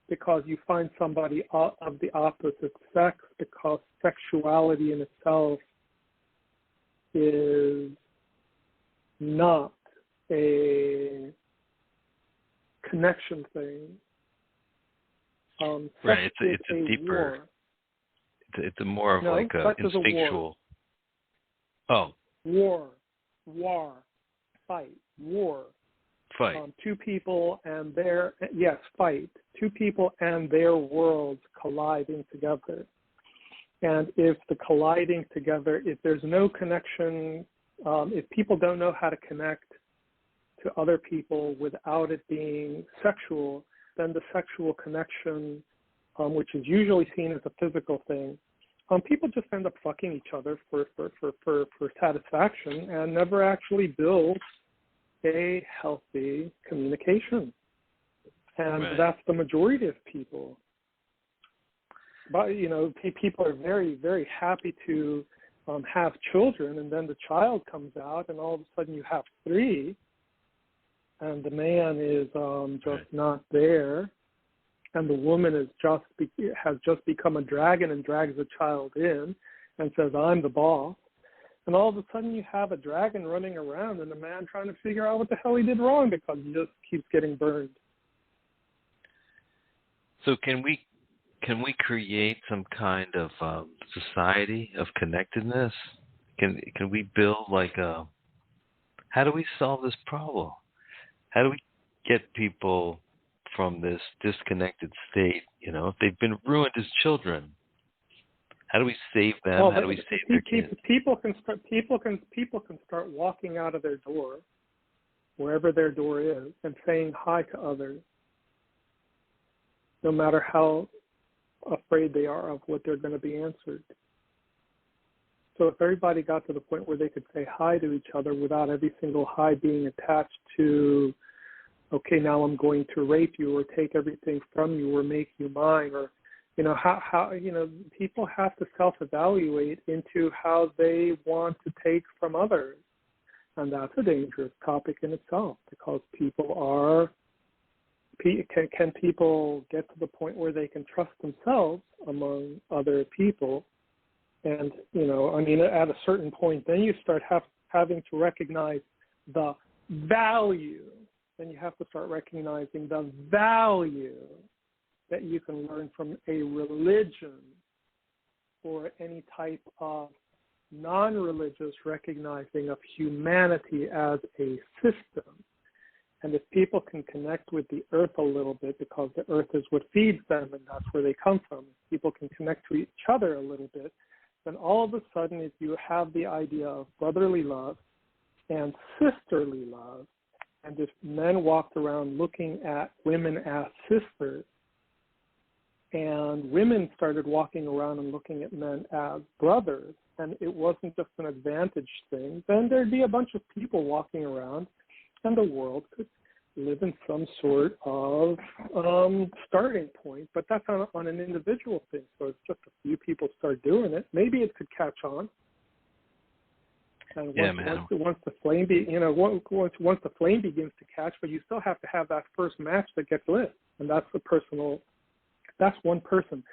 because you find somebody of the opposite sex, because sexuality in itself is not a connection thing. Right, it's a deeper. War. It's a more of like a instinctual. War, fight, war. Fight. Two people and their fight. Two people and their worlds colliding together. And if the colliding together, if there's no connection, if people don't know how to connect to other people without it being sexual, then the sexual connection, which is usually seen as a physical thing, people just end up fucking each other for satisfaction and never actually build a healthy communication. And that's the majority of people. But, people are very, very happy to have children, and then the child comes out, and all of a sudden you have three, and the man is just not there, and the woman has just become a dragon and drags the child in and says, I'm the boss. And all of a sudden you have a dragon running around and a man trying to figure out what the hell he did wrong because he just keeps getting burned. So can we create some kind of society of connectedness? Can we build how do we solve this problem? How do we get people from this disconnected state? If they've been ruined as children, how do we save them? How do we save their kids? People can start walking out of their door, wherever their door is, and saying hi to others, no matter how afraid they are of what they're going to be answered. So if everybody got to the point where they could say hi to each other without every single hi being attached to, okay, now I'm going to rape you or take everything from you or make you mine, or how people have to self-evaluate into how they want to take from others. And that's a dangerous topic in itself, because can people get to the point where they can trust themselves among other people? And, at a certain point, then you start having to recognize the value. Then you have to start recognizing the value that you can learn from a religion or any type of non-religious recognizing of humanity as a system. And if people can connect with the earth a little bit, because the earth is what feeds them and that's where they come from, if people can connect to each other a little bit, then all of a sudden, if you have the idea of brotherly love and sisterly love, and if men walked around looking at women as sisters, and women started walking around and looking at men as brothers, and it wasn't just an advantage thing, then there'd be a bunch of people walking around, and the world could live in some sort of starting point. But that's on an individual thing, so it's just a few people start doing it. Maybe it could catch on. And Yeah, once the flame once the flame begins to catch, but you still have to have that first match that gets lit, and that's one person.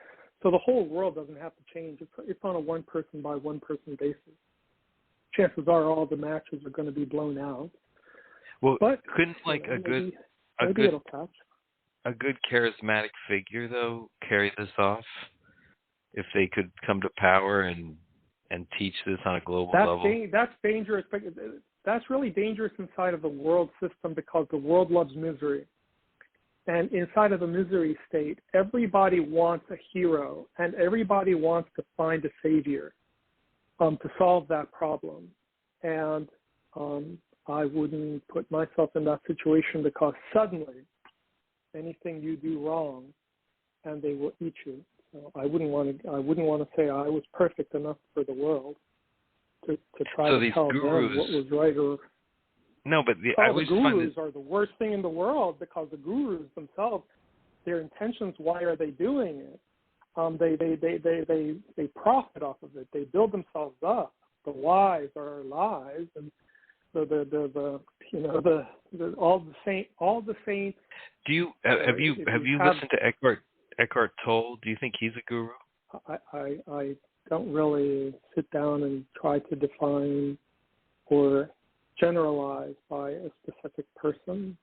So the whole world doesn't have to change. It's on a one person by one person basis. Chances are all the matches are going to be blown out. Well, but couldn't maybe it'll catch. A good charismatic figure though carry this off if they could come to power and teach this on a global level? That's dangerous. That's really dangerous inside of the world system because the world loves misery. And inside of the misery state, everybody wants a hero and everybody wants to find a savior to solve that problem. And I wouldn't put myself in that situation because suddenly anything you do wrong and they will eat you. So I wouldn't want to say I was perfect enough for the world to try to tell them what was right or. No, but the gurus are the worst thing in the world because the gurus themselves, their intentions. Why are they doing it? They profit off of it. They build themselves up. The whys are lies, and all the saints. Do you have you listened to Eckhart Tolle? Do you think he's a guru? I don't really sit down and try to define or generalize by a specific person,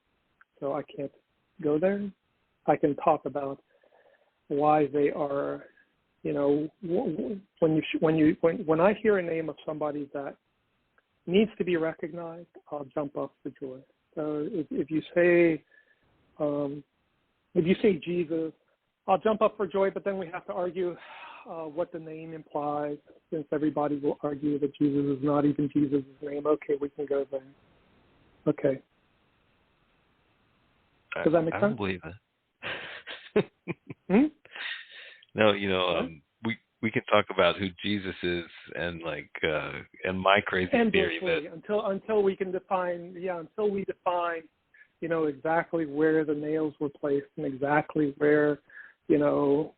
so I can't go there. I can talk about why they are. When I hear a name of somebody that needs to be recognized, I'll jump up for joy. So if you say Jesus, I'll jump up for joy, but then we have to argue what the name implies, since everybody will argue that Jesus is not even Jesus' name. Okay, we can go there. Okay. Does that make sense? I don't believe that. No, we can talk about who Jesus is and and my crazy theory that until we define exactly where the nails were placed and exactly where the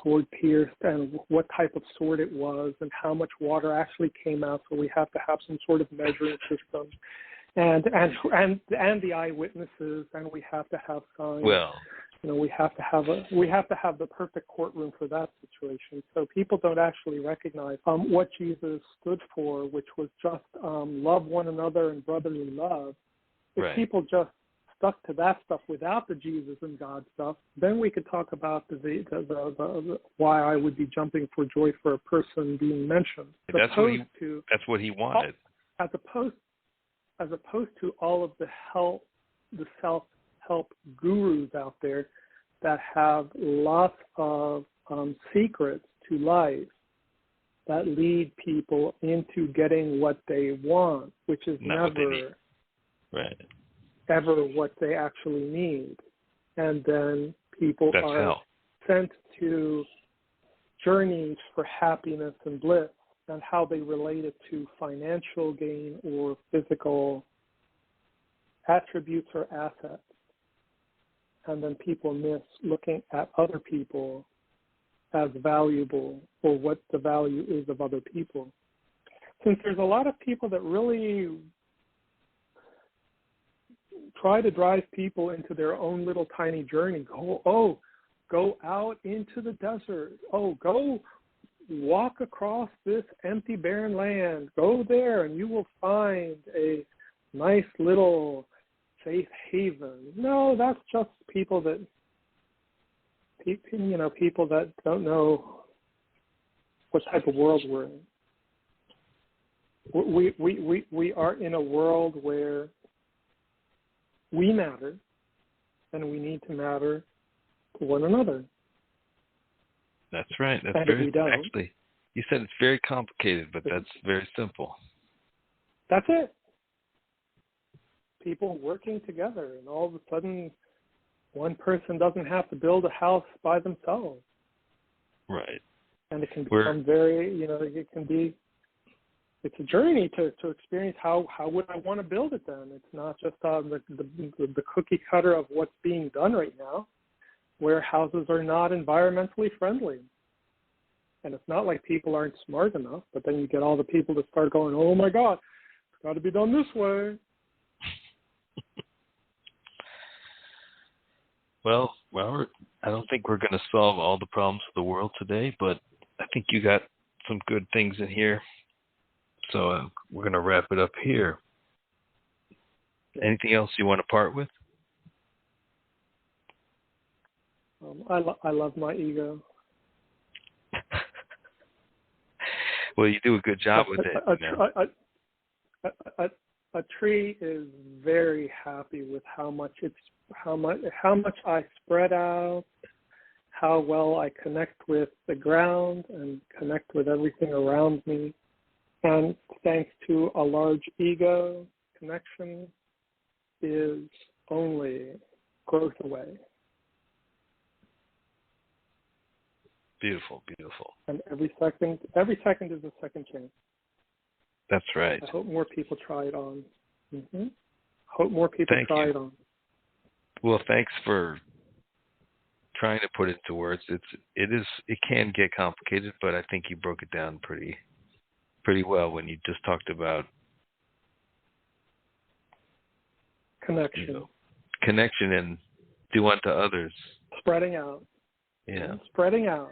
sword pierced and what type of sword it was and how much water actually came out. So we have to have some sort of measuring system, and the eyewitnesses, and we have to have signs. Well, we have to have the perfect courtroom for that situation. So people don't actually recognize what Jesus stood for, which was just love one another and brotherly love. If people just stuck to that stuff without the Jesus and God stuff, then we could talk about the why I would be jumping for joy for a person being mentioned. That's what he wanted. As opposed to all of the self-help gurus out there that have lots of secrets to life that lead people into getting what they want, which is never ever what they actually need. And then people are sent to journeys for happiness and bliss and how they relate it to financial gain or physical attributes or assets. And then people miss looking at other people as valuable or what the value is of other people. Since there's a lot of people that really try to drive people into their own little tiny journey. Go out into the desert. Go walk across this empty, barren land. Go there and you will find a nice little safe haven. No, that's just people that don't know what type of world we're in. We are in a world where we matter, and we need to matter to one another. That's right. That's actually, you said it's very complicated, but that's very simple. That's it. People working together, and all of a sudden, one person doesn't have to build a house by themselves. Right. And it can become it's a journey to experience how would I want to build it then. It's not just the cookie cutter of what's being done right now, where houses are not environmentally friendly. And it's not like people aren't smart enough, but then you get all the people that start going, oh my God, it's got to be done this way. Well, Robert, I don't think we're going to solve all the problems of the world today, but I think you got some good things in here. So we're going to wrap it up here. Anything else you want to part with? I love my ego. Well, you do a good job with it. A tree is very happy with how much I spread out, how well I connect with the ground and connect with everything around me. And thanks to a large ego, connection is only growth away. Beautiful, beautiful. And every second is a second chance. That's right. I hope more people try it on. Mm-hmm. Hope more people try it on. Well, thanks for trying to put it into words. It can get complicated, but I think you broke it down pretty well when you just talked about connection, connection, and do unto others. Spreading out. Yeah. Spreading out.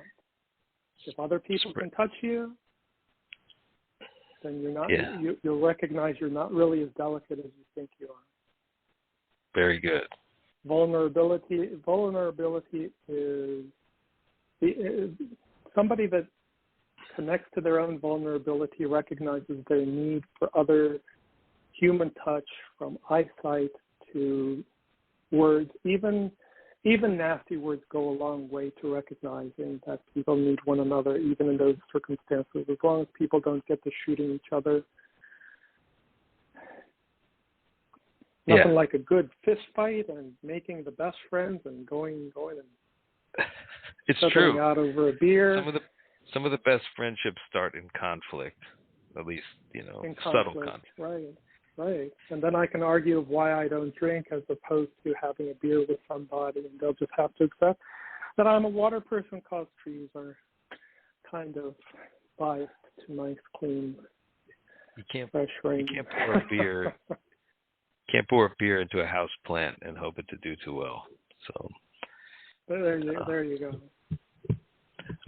If other people can touch you, then you're not. Yeah. You'll recognize you're not really as delicate as you think you are. Very good. Vulnerability is somebody that connects to their own vulnerability, recognizes their need for other human touch, from eyesight to words. Even nasty words go a long way to recognizing that people need one another, even in those circumstances. As long as people don't get to shooting each other. Nothing like a good fist fight and making the best friends and going and it's settling true. out over a beer. Some of the best friendships start in conflict, at least, subtle conflict. Right. And then I can argue of why I don't drink as opposed to having a beer with somebody, and they'll just have to accept that I'm a water person because trees are kind of biased to nice, clean, fresh rain. You can't pour a beer. Can't pour a beer into a house plant and hope it to do too well. So there you go.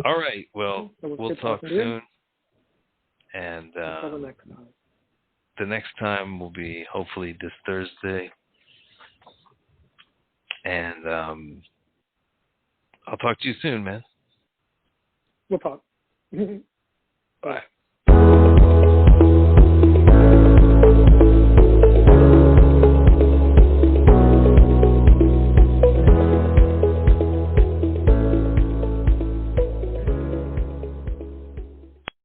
All right. Well, we'll talk soon. And until the next time. The next time will be hopefully this Thursday. And I'll talk to you soon, man. We'll talk. Bye.